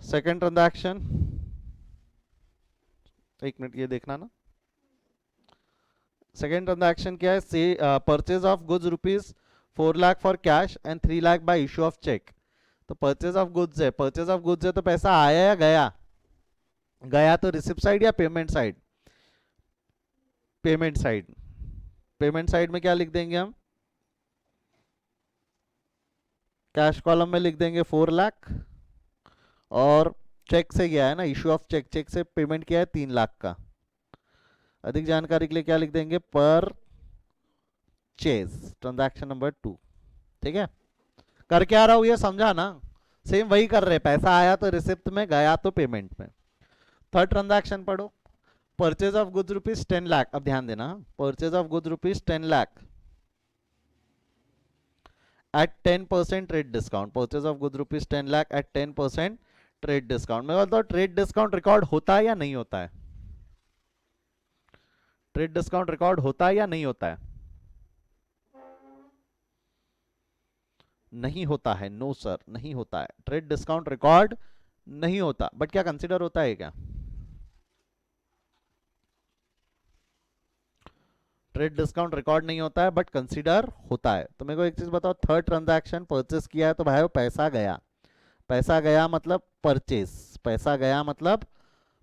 सेकेंड ट्रांजैक्शन, एक मिनट ये देखना ना। सेकेंड ट्रांजैक्शन क्या है, से purchase of goods ₹4 lakh for cash and 3 lakh by issue of cheque. तो परचेज ऑफ गुड्स है, परचेज ऑफ गुड्स है तो पैसा आया या गया, गया तो रिसिप्ट साइड या payment side, payment side. Payment side में क्या लिख देंगे हम, कैश कॉलम में लिख देंगे 4 लाख और चेक से गया है ना, इशू ऑफ चेक, चेक से पेमेंट किया है 3 लाख का। अधिक जानकारी के लिए क्या लिख देंगे, पर चेज ट्रांजैक्शन नंबर 2। ठीक है, कर क्या रहा हूं ये समझा ना, सेम वही कर रहे, पैसा आया तो रिसिप्ट में, गया तो पेमेंट में। थर्ड ट्रांजैक्शन पढ़ो, परचेज ऑफ गुड्स ₹10 लाख। अब ध्यान देना, purchase of goods ₹10 lakh at 10% trade discount. Purchase of goods ₹10 lakh at 10% trade discount. मैं बोलता हूँ ट्रेड डिस्काउंट रिकॉर्ड होता है या नहीं होता है, ट्रेड डिस्काउंट रिकॉर्ड होता है या नहीं होता है, नहीं होता है, नो सर नहीं होता है, ट्रेड डिस्काउंट रिकॉर्ड नहीं होता। बट क्या कंसीडर होता है क्या, ट्रेड डिस्काउंट रिकॉर्ड नहीं होता है बट कंसीडर होता है। तो मेरे को एक चीज बताओ, थर्ड ट्रांजैक्शन परचेस किया है तो भाई वो पैसा गया, पैसा गया मतलब परचेस, पैसा गया मतलब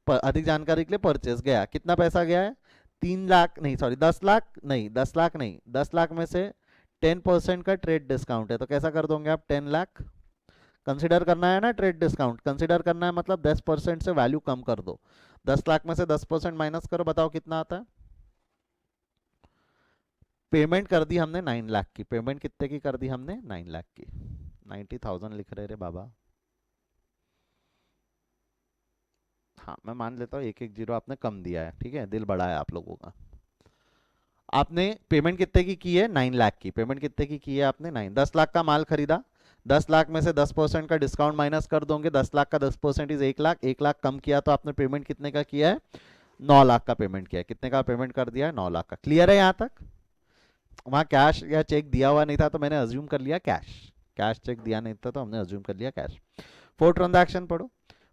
अधिक जानकारी के लिए परचेस गया, कितना पैसा गया है 3 लाख, नहीं सॉरी 10 लाख, नहीं 10 लाख नहीं, 10 लाख में से 10% का ट्रेड डिस्काउंट है तो कैसा कर दोगे आप 10 लाख। कंसिडर करना है ना ट्रेड डिस्काउंट, कंसिडर करना है मतलब 10% से वैल्यू कम कर दो, 10 लाख में से 10% माइनस करो, बताओ कितना आता है। पेमेंट कर दी हमने 9 लाख की, पेमेंट कितने की कर दी हमने 9 लाख की, 90,000 लिख रहे रे बाबा। हाँ मैं मान लेता हूँ एक एक जीरो आपने कम दिया है, ठीक है, दिल बड़ा है आप लोगों का। आपने पेमेंट कितने की है 9 लाख की, पेमेंट कितने की है आपने 10 लाख का माल खरीदा, 10 लाख में से 10% का डिस्काउंट माइनस कर दोगे, 10 लाख का 10% इज 1 लाख, 1 लाख कम किया तो आपने पेमेंट कितने का किया है 9 लाख का पेमेंट किया है, कितने का पेमेंट कर दिया है 9 लाख का। क्लियर है यहाँ तक, वहाँ कैश या चेक दिया हुआ नहीं था तो मैंने अज्यूम कर लिया कैश, कैश चेक दिया नहीं था तो हमने अज्यूम कर लिया कैश। फोर्थ ट्रांजैक्शन पढ़ो,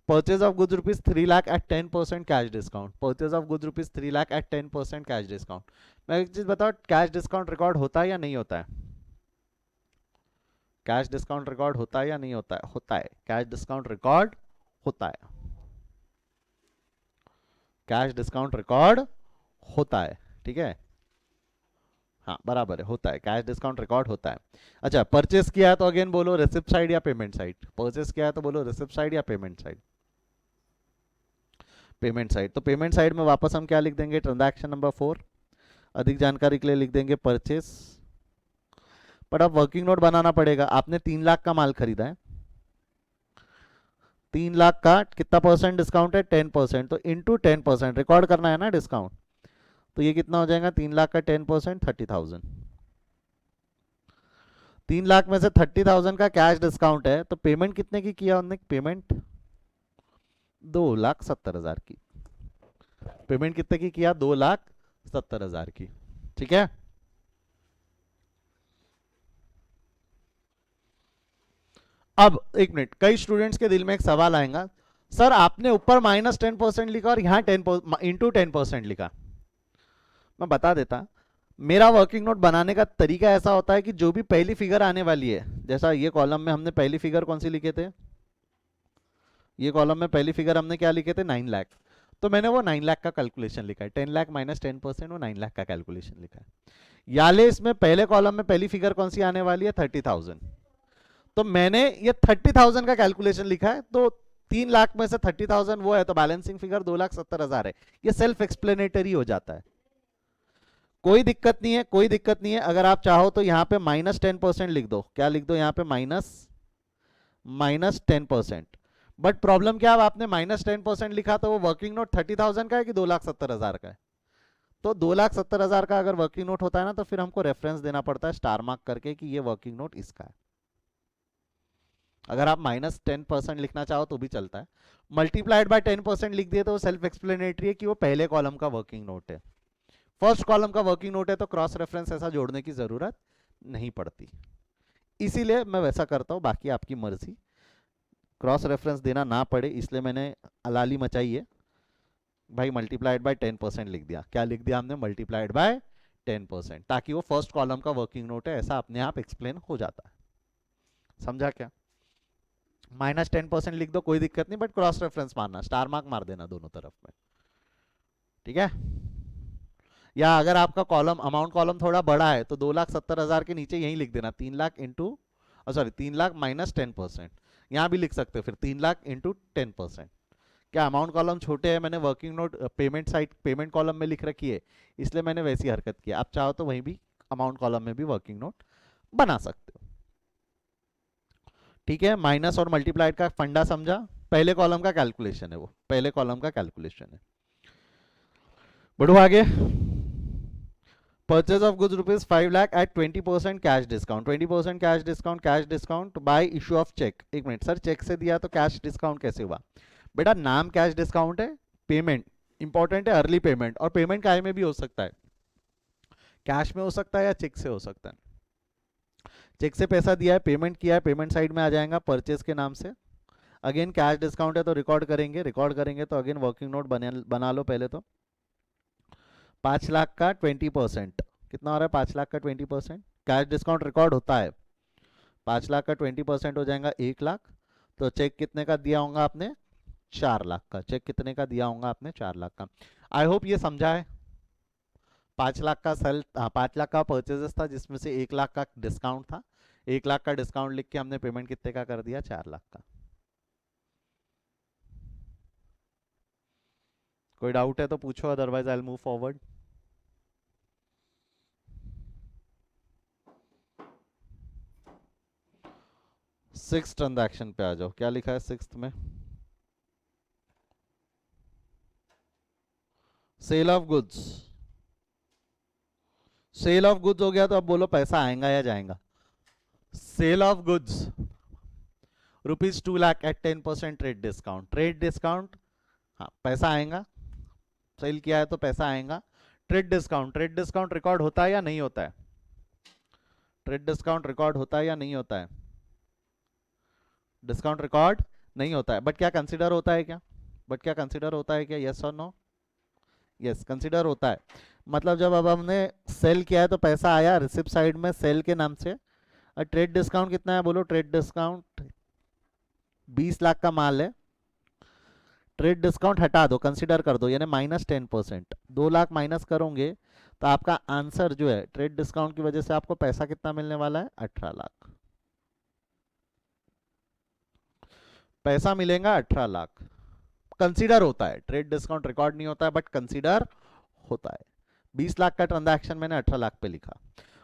purchase of goods ₹3 lakh at 10% cash discount, purchase of goods ₹3 lakh at 10% cash discount. मैं एक चीज बताओ, कैश डिस्काउंट रिकॉर्ड होता है या नहीं होता है, कैश डिस्काउंट रिकॉर्ड होता है या नहीं होता है, होता है, कैश डिस्काउंट रिकॉर्ड होता है, कैश डिस्काउंट रिकॉर्ड होता है। ठीक है, हाँ बराबर है, होता है, कैश डिस्काउंट रिकॉर्ड होता है। अच्छा परचेस किया है तो अगेन बोलो रिसिप्ट साइड या पेमेंट साइड, परचेस किया है तो बोलो रिसिप्ट साइड या पेमेंट साइड, पेमेंट साइड। तो पेमेंट साइड में वापस हम क्या लिख देंगे, ट्रांजैक्शन नंबर 4, अधिक जानकारी के लिए लिख देंगे परचेस। पर अब वर्किंग नोट बनाना पड़ेगा, आपने 3 लाख का माल खरीदा है, 3 लाख का कितना परसेंट डिस्काउंट है 10%, तो इंटू 10% रिकॉर्ड करना है ना डिस्काउंट, तो ये कितना हो जाएगा 3 लाख का 10% 30,000, 3 लाख में से 30,000 का कैश डिस्काउंट है तो पेमेंट कितने की किया उन्होंने, पेमेंट 2,70,000 की, पेमेंट कितने की किया 2,70,000 की। ठीक है, अब एक मिनट, कई स्टूडेंट्स के दिल में एक सवाल आएगा, सर आपने ऊपर -10% लिखा और यहाँ 10% लिखा। मैं बता देता, मेरा वर्किंग नोट बनाने का तरीका ऐसा होता है कि जो भी पहली फिगर आने वाली है, जैसा ये कॉलम में हमने पहली फिगर कौन सी लिखे थे, ये कॉलम में पहली फिगर हमने क्या लिखे थे 9 लाख, तो मैंने वो 9 लाख का कैलकुलेशन लिखा है, 10 लाख माइनस 10% वो 9 लाख का कैलकुलेशन लिखा है। याले इसमें पहले कॉलम में पहली फिगर कौन सी आने वाली है 30,000, तो मैंने ये 30,000 का कैलकुलेशन लिखा है, तो 3 लाख में से 30,000 वो है तो बैलेंसिंग फिगर 2,70,000 है, ये सेल्फ एक्सप्लेनेटरी हो जाता है, कोई दिक्कत नहीं है, कोई दिक्कत नहीं है। अगर आप चाहो तो यहाँ पे -10% लिख दो, क्या लिख दो यहाँ पे -10%। बट प्रॉब्लम क्या है, आपने -10% लिखा तो वो वर्किंग नोट 30,000 का है कि 2,70,000 का है, तो 2,70,000 का अगर वर्किंग नोट होता है ना तो फिर हमको रेफरेंस देना पड़ता है स्टार मार्क करके कि ये वर्किंग नोट इसका है। अगर आप -10% लिखना चाहो तो भी चलता है। मल्टीप्लाइड बाय 10% लिख दिए तो सेल्फ एक्सप्लेनेटरी है कि वो पहले कॉलम का वर्किंग नोट है। फर्स्ट कॉलम का वर्किंग नोट है तो क्रॉस रेफरेंस ऐसा जोड़ने की जरूरत नहीं पड़ती, इसीलिए मैं वैसा करता हूँ, बाकी आपकी मर्जी। क्रॉस रेफरेंस देना ना पड़े इसलिए मैंने अलाली मचाई है भाई, मल्टीप्लाइड बाय 10% लिख दिया। क्या लिख दिया हमने? मल्टीप्लाइड बाय 10%, ताकि वो फर्स्ट कॉलम का वर्किंग नोट है ऐसा अपने आप एक्सप्लेन हो जाता है। समझा क्या? -10% लिख दो कोई दिक्कत नहीं, बट क्रॉस रेफरेंस मारना, स्टार मार्क मार देना दोनों तरफ में, ठीक है? या अगर आपका कॉलम अमाउंट कॉलम थोड़ा बड़ा है तो 2,70,000 के नीचे यही लिख देना 3,00,000 इंटू, सॉरी 3,00,000 -10%, यहाँ भी लिख सकते हो फिर 3,00,000 इंटू 10%। क्या अमाउंट कॉलम छोटे हैं, मैंने working note payment side payment column में लिख रखी है, इसलिए मैंने वैसी हरकत की। आप चाहो तो वहीं भी अमाउंट कॉलम में भी वर्किंग नोट बना सकते हो, ठीक है? माइनस और मल्टीप्लाइड का फंडा समझा? पहले कॉलम का कैलकुलेशन है, वो पहले कॉलम का कैलकुलेशन है। बढ़ो आगे। Purchase of goods rupees 5 lakh at 20% cash discount, 20% cash discount by issue of check। एक मिनट सर, चेक से दिया तो कैश डिस्काउंट कैसे हुआ? बेटा नाम कैश डिस्काउंट है, पेमेंट इंपॉर्टेंट है, अर्ली पेमेंट, और पेमेंट काय में भी हो सकता है, कैश में हो सकता है या चेक से हो सकता है। चेक से पैसा दिया है, पेमेंट किया है, पेमेंट साइड में आ जाएगा परचेज के नाम से। अगेन कैश डिस्काउंट है तो रिकॉर्ड करेंगे, रिकॉर्ड करेंगे तो अगेन वर्किंग नोट बना लो पहले तो। 5 लाख का 20%, कितना हो रहा है? 5 लाख का 20%, कैश डिस्काउंट रिकॉर्ड होता है। 5 लाख का 20% हो जाएगा 1 लाख। तो चेक कितने का दिया होगा आपने? 4 लाख का। चेक कितने का दिया होगा आपने? 4 लाख का। आई होप ये समझा है। 5 लाख का सेल, 5 लाख का परचेजेस था जिसमें से 1 लाख का डिस्काउंट था। 1 लाख का डिस्काउंट लिख के हमने पेमेंट कितने का कर दिया? 4 लाख का। कोई डाउट है तो पूछो, otherwise I will move forward. 6 transaction पे आ जाओ, क्या लिखा है 6th में? Sale of goods. Sale of goods हो गया तो अब बोलो पैसा आएगा या जाएगा? Sale of goods ₹2 lakh at 10% trade discount, trade discount, हाँ पैसा आएगा, सेल किया है तो पैसा आएगा। ट्रेड डिस्काउंट रिकॉर्ड होता है या नहीं होता है? ट्रेड डिस्काउंट रिकॉर्ड होता है या नहीं होता है? डिस्काउंट रिकॉर्ड नहीं होता है, बट क्या कंसिडर होता है क्या? बट क्या कंसिडर होता है क्या? यस और नो? यस कंसिडर होता है। मतलब जब अब हमने सेल किया है तो पैसा आया रिसिप्ट साइड में सेल के नाम से। और ट्रेड डिस्काउंट कितना है बोलो? ट्रेड डिस्काउंट 20 लाख का माल है, ट्रेड डिस्काउंट हटा दो, कंसिडर कर दो, यानी -10%, 2 लाख माइनस करोगे तो आपका आंसर जो है ट्रेड डिस्काउंट की वजह से आपको पैसा कितना मिलने वाला है? 18 लाख। पैसा मिलेगा 18 लाख। कंसीडर होता है, ट्रेड डिस्काउंट रिकॉर्ड नहीं होता है बट कंसीडर होता है। 20 लाख का ट्रांजैक्शन मैंने 18 लाख पे लिखा।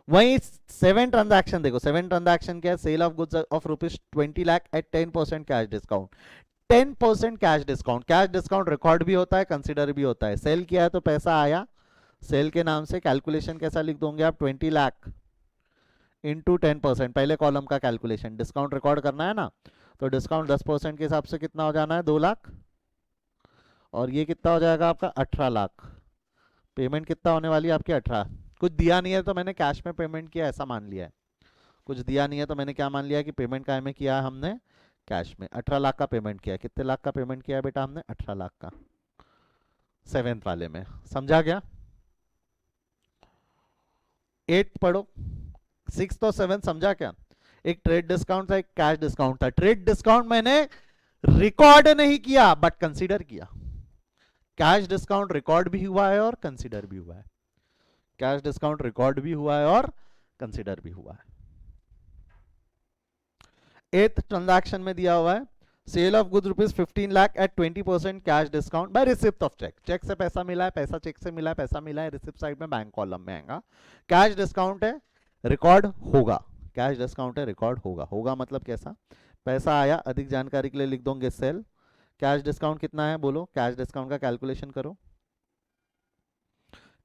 वहीं 7 ट्रांजैक्शन देखो, 7 ट्रांजैक्शन क्या है? Sale of goods of ₹20 lakh at 10% cash discount. 10% cash discount, cash discount record भी होता है, कंसीडर भी होता है। सेल किया है तो पैसा आया सेल के नाम से। कैलकुलेशन कैसा लिख दोगे आप? 20 लाख इंटू 10%, पहले कॉलम का कैलकुलेशन, डिस्काउंट रिकॉर्ड करना है ना, तो डिस्काउंट 10% के हिसाब से कितना हो जाना है? 2 लाख। और ये कितना हो जाएगा आपका? 18 लाख। पेमेंट कितना होने वाली है आपकी? 18। कुछ दिया नहीं है तो मैंने कैश में पेमेंट किया ऐसा मान लिया है, कुछ दिया नहीं है तो मैंने क्या मान लिया है कि पेमेंट काय में किया है हमने? कैश में। 18 लाख का पेमेंट किया है। कितने लाख का पेमेंट किया है बेटा हमने? 18 लाख का, 7th वाले में। समझा गया? 8 पढ़ो, 6 तो 7 समझा क्या? एक ट्रेड डिस्काउंट था, एक कैश डिस्काउंट था। ट्रेड डिस्काउंट मैंने रिकॉर्ड नहीं किया बट कंसीडर किया। कैश डिस्काउंट रिकॉर्ड भी हुआ है और कंसीडर भी हुआ है। कैश डिस्काउंट रिकॉर्ड भी हुआ है और कंसीडर भी हुआ है। 8th ट्रांजैक्शन में दिया हुआ है sale of goods ₹15 lakh at 20% cash discount by receipt of cheque. Cheque से पैसा मिला है, पैसा चेक से मिला है, पैसा मिला है, रिसिप्ट साइड में बैंक कॉलम में आएगा। कैश डिस्काउंट है, रिकॉर्ड होगा। कैश डिस्काउंट है, रिकॉर्ड होगा। होगा मतलब कैसा? पैसा आया, अधिक जानकारी के लिए लिख दोगे सेल। कैश डिस्काउंट कितना है बोलो? कैश डिस्काउंट का कैलकुलेशन करो।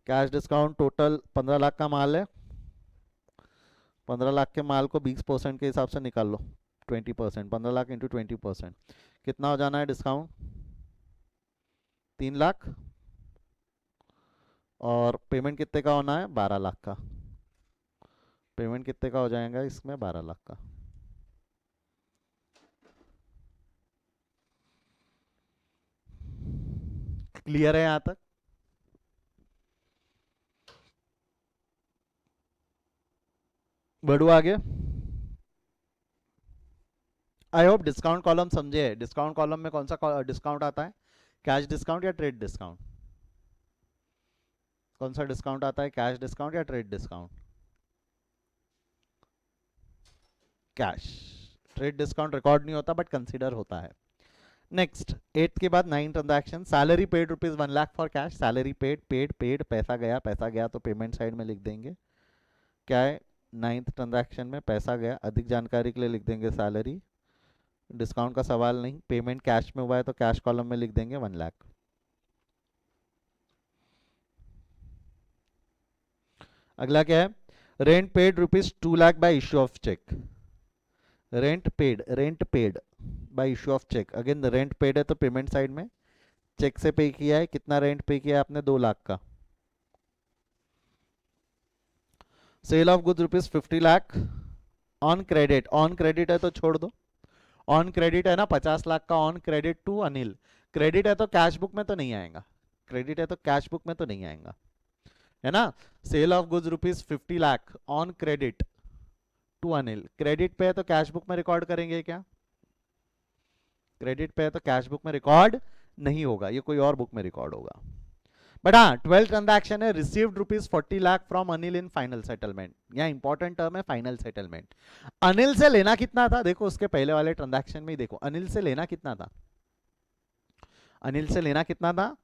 कैश डिस्काउंट टोटल 15 लाख का माल है, 15 लाख के माल को 20% के हिसाब से निकाल लो, 20%, 15 लाख इंटू 20%, कितना हो जाना है डिस्काउंट? 3 लाख। और पेमेंट कितने का होना है? 12 लाख का। पेमेंट कितने का हो जाएगा इसमें? 12 लाख का। क्लियर है यहां तक? बढ़ू आगे। आई होप डिस्काउंट कॉलम समझे। डिस्काउंट कॉलम में कौन सा डिस्काउंट आता है? कैश डिस्काउंट या ट्रेड डिस्काउंट? कौन सा डिस्काउंट आता है, कैश डिस्काउंट या trade discount? Cash. Trade discount record नहीं होता बट कंसीडर होता है। नेक्स्ट 8 के बाद 9 transaction. Salary paid ₹1 lakh for cash. Salary paid, paid paid, पैसा गया तो पेमेंट साइड में लिख देंगे। क्या है 9th ट्रांजैक्शन में? पैसा गया। अधिक जानकारी के लिए लिख देंगे सैलरी। डिस्काउंट का सवाल नहीं। पेमेंट कैश में हुआ है तो कैश कॉलम में लिख देंगे 1 लाख। अगला क्या है? Rent paid ₹2 lakh by issue of cheque. Rent paid by issue of cheque. Again rent paid है तो पेमेंट साइड में। चेक से पे किया है, कितना रेंट पे किया है आपने? 2 लाख का। Sale of goods ₹50 lakh on credit. On credit है तो छोड़ दो। ऑन क्रेडिट है ना 50 लाख का, on credit to Anil. Credit है तो कैश बुक में तो नहीं आएगा। क्रेडिट है तो कैश बुक में तो नहीं आएगा, है ना। Sale of goods ₹50 lakh on credit to Anil. Credit पे है तो कैश बुक में रिकॉर्ड करेंगे क्या? क्रेडिट पे है तो कैश बुक में रिकॉर्ड नहीं होगा, ये कोई और बुक में रिकॉर्ड होगा। बट हाँ 12 ट्रांजैक्शन है। Received ₹40 lakh from Anil in final settlement. यहाँ इंपॉर्टेंट टर्म है फाइनल सेटलमेंट। अनिल से लेना कितना था? देखो उसके पहले वाले ट्रांजैक्शन में ही देखो अनिल से लेना कितना था। अनिल से लेना कितना था?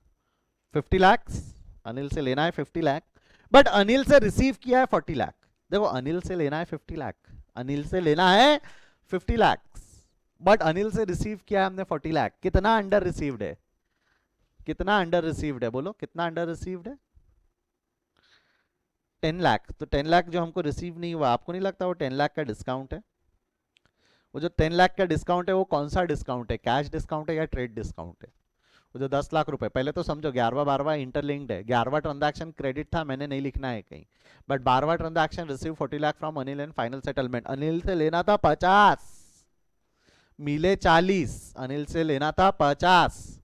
50 लाख। अनिल से लेना है 50 लाख, बट अनिल से रिसीव किया है 40 लाख। देखो अनिल से लेना है 50 लाख, अनिल से लेना है 50 लाख, बट अनिल से रिसीव किया है हमने 40 लाख। कितना अंडर रिसीव्ड है? कितना अंडर रिसीव्ड है? बोलो कितना अंडर रिसीव्ड है? 10 लाख। तो 10 लाख जो हमको रिसीव नहीं हुआ, आपको नहीं लगता वो 10 लाख का डिस्काउंट है? वो जो 10 लाख का डिस्काउंट है वो कौन सा डिस्काउंट है? कैश डिस्काउंट है या ट्रेड डिस्काउंट है? वो जो 10 लाख रुपए, पहले तो समझो 11वां 12वां इंटरलिंक्ड है। 11वां ट्रांजैक्शन क्रेडिट था, मैंने नहीं लिखना है कहीं, बट 12वां transaction receive 40 lakh from Anil and final settlement. Anil से लेना था 50, मिले 40। अनिल से लेना था 50,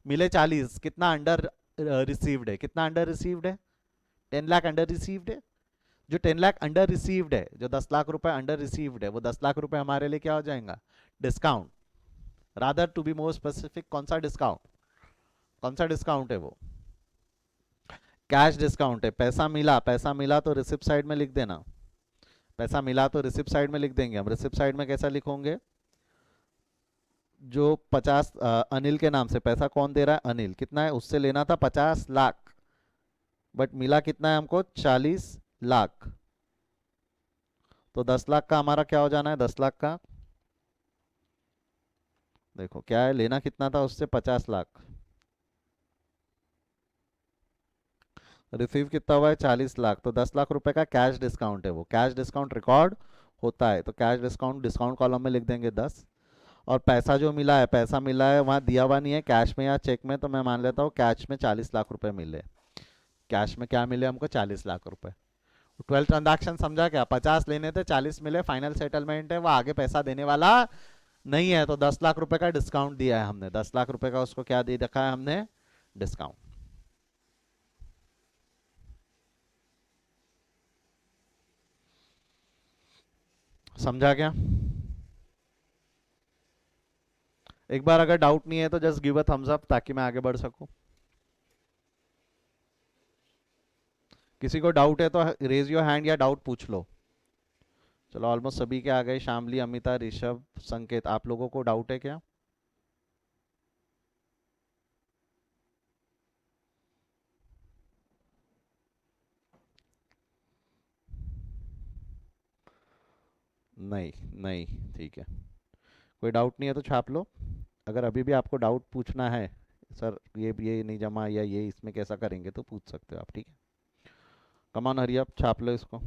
मिले 40। कितना अंडर रिसीव्ड है? कितना अंडर रिसीव्ड है? 10 लाख अंडर रिसीव्ड है। जो 10 लाख अंडर रिसीव्ड है, जो 10 लाख रुपए अंडर रिसीव्ड है, वो 10 लाख रुपए हमारे लिए क्या हो जाएगा? Discount. Rather to be more specific, कौन सा डिस्काउंट? कौन सा डिस्काउंट है वो? कैश डिस्काउंट है। पैसा मिला, पैसा मिला तो रिसिप्ट साइड में लिख देना। पैसा मिला तो रिसिप्ट साइड में लिख देंगे हम। रिसिप्ट साइड में कैसा लिखोगे? जो 50 अनिल के नाम से पैसा कौन दे रहा है? अनिल। कितना है? उससे लेना था 50 लाख, बट मिला कितना है हमको? 40 लाख। तो 10 लाख का हमारा क्या हो जाना है? 10 लाख का देखो क्या है, लेना कितना था उससे? 50 लाख। रिसीव कितना हुआ है? 40 लाख। तो 10 लाख रुपए का कैश डिस्काउंट है वो। कैश डिस्काउंट रिकॉर्ड होता है तो कैश डिस्काउंट डिस्काउंट कॉलम में लिख देंगे 10। और पैसा जो मिला है, पैसा मिला है वहाँ दिया हुआ नहीं है कैश में या चेक में, तो मैं मान लेता हूँ कैश में 40 लाख रुपए मिले। कैश में क्या मिले हमको? 40 लाख रुपए। 12 ट्रांजैक्शन समझा क्या? 50 लेने थे, 40 मिले, फाइनल सेटलमेंट है, वो आगे पैसा देने वाला नहीं है, तो 10 लाख रुपए का डिस्काउंट दिया है हमने। 10 लाख रुपए का उसको क्या दे रखा है हमने? डिस्काउंट। समझा क्या? एक बार अगर डाउट नहीं है तो just give a thumbs up ताकि मैं आगे बढ़ सकूं। किसी को डाउट है तो रेज योर हैंड या डाउट पूछ लो। चलो ऑलमोस्ट सभी के आ गए। शामली, अमिता, ऋषभ, संकेत, आप लोगों को डाउट है क्या? नहीं नहीं, ठीक है। कोई डाउट नहीं है तो छाप लो। अगर अभी भी आपको डाउट पूछना है, सर ये नहीं जमा या ये इसमें कैसा करेंगे, तो पूछ सकते हो आप, ठीक है। कमान हरी आप छाप लो इसको।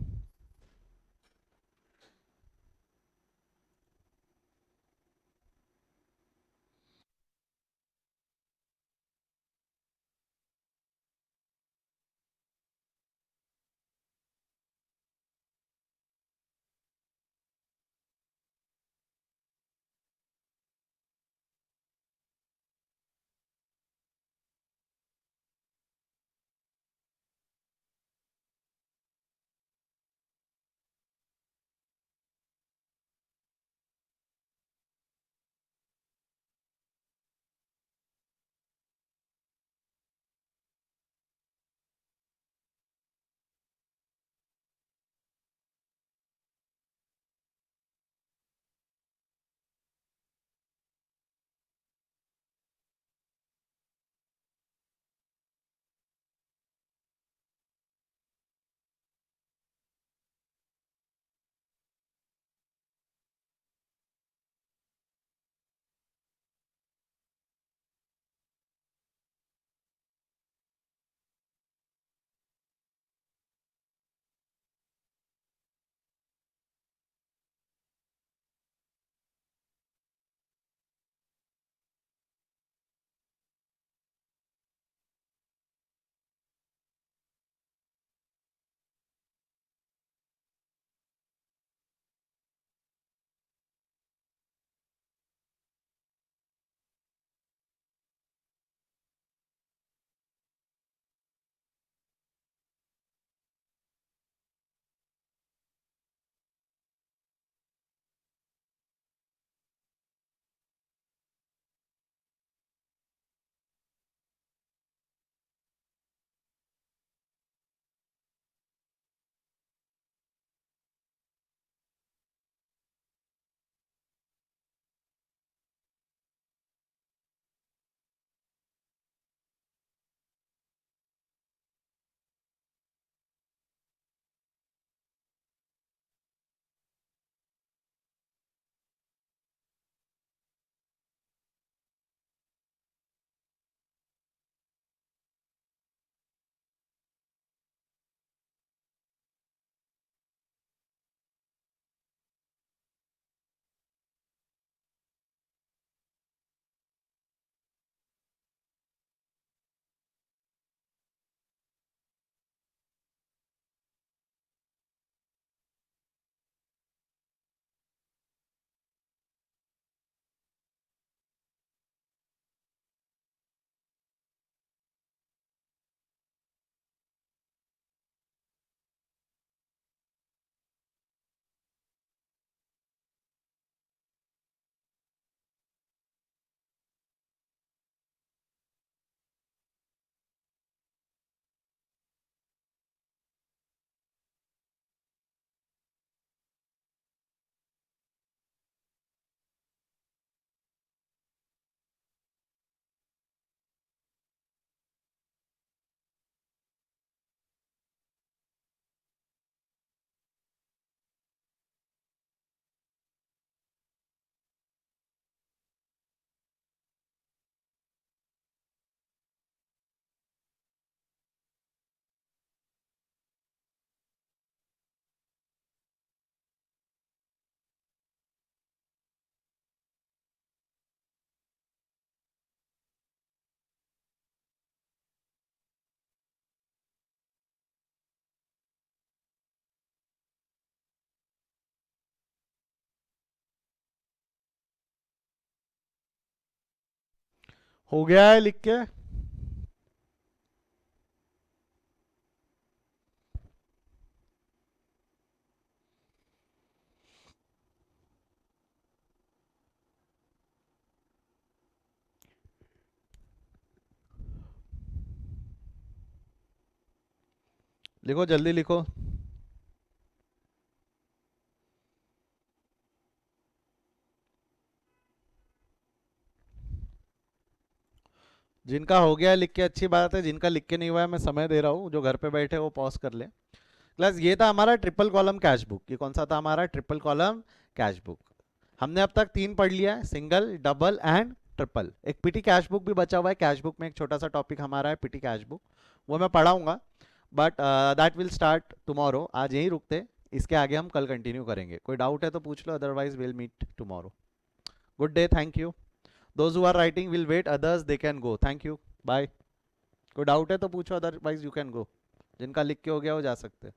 हो गया है लिख के? लिखो जल्दी लिखो। जिनका हो गया है लिख के अच्छी बात है, जिनका लिख के नहीं हुआ है मैं समय दे रहा हूँ, जो घर पे बैठे वो पॉज कर ले। क्लास ये था हमारा ट्रिपल कॉलम कैश बुक। ये कौन सा था हमारा ट्रिपल कॉलम कैश बुक? हमने अब तक 3 पढ़ लिया है, सिंगल, डबल एंड ट्रिपल। एक पीटी कैश बुक भी बचा हुआ है। कैश बुक में एक छोटा सा टॉपिक हमारा है पीटी कैश बुक, वो मैं पढ़ाऊंगा, but that will start tomorrow. आज यहीं रुकते, इसके आगे हम कल कंटिन्यू करेंगे। कोई डाउट है तो पूछ लो, otherwise will meet tomorrow. Good day, thank you. Those who are writing will wait, others they can go. Thank you, bye. कोई डाउट है तो पूछो, अदरवाइज यू कैन गो। जिनका लिख के हो गया वो जा सकते हैं।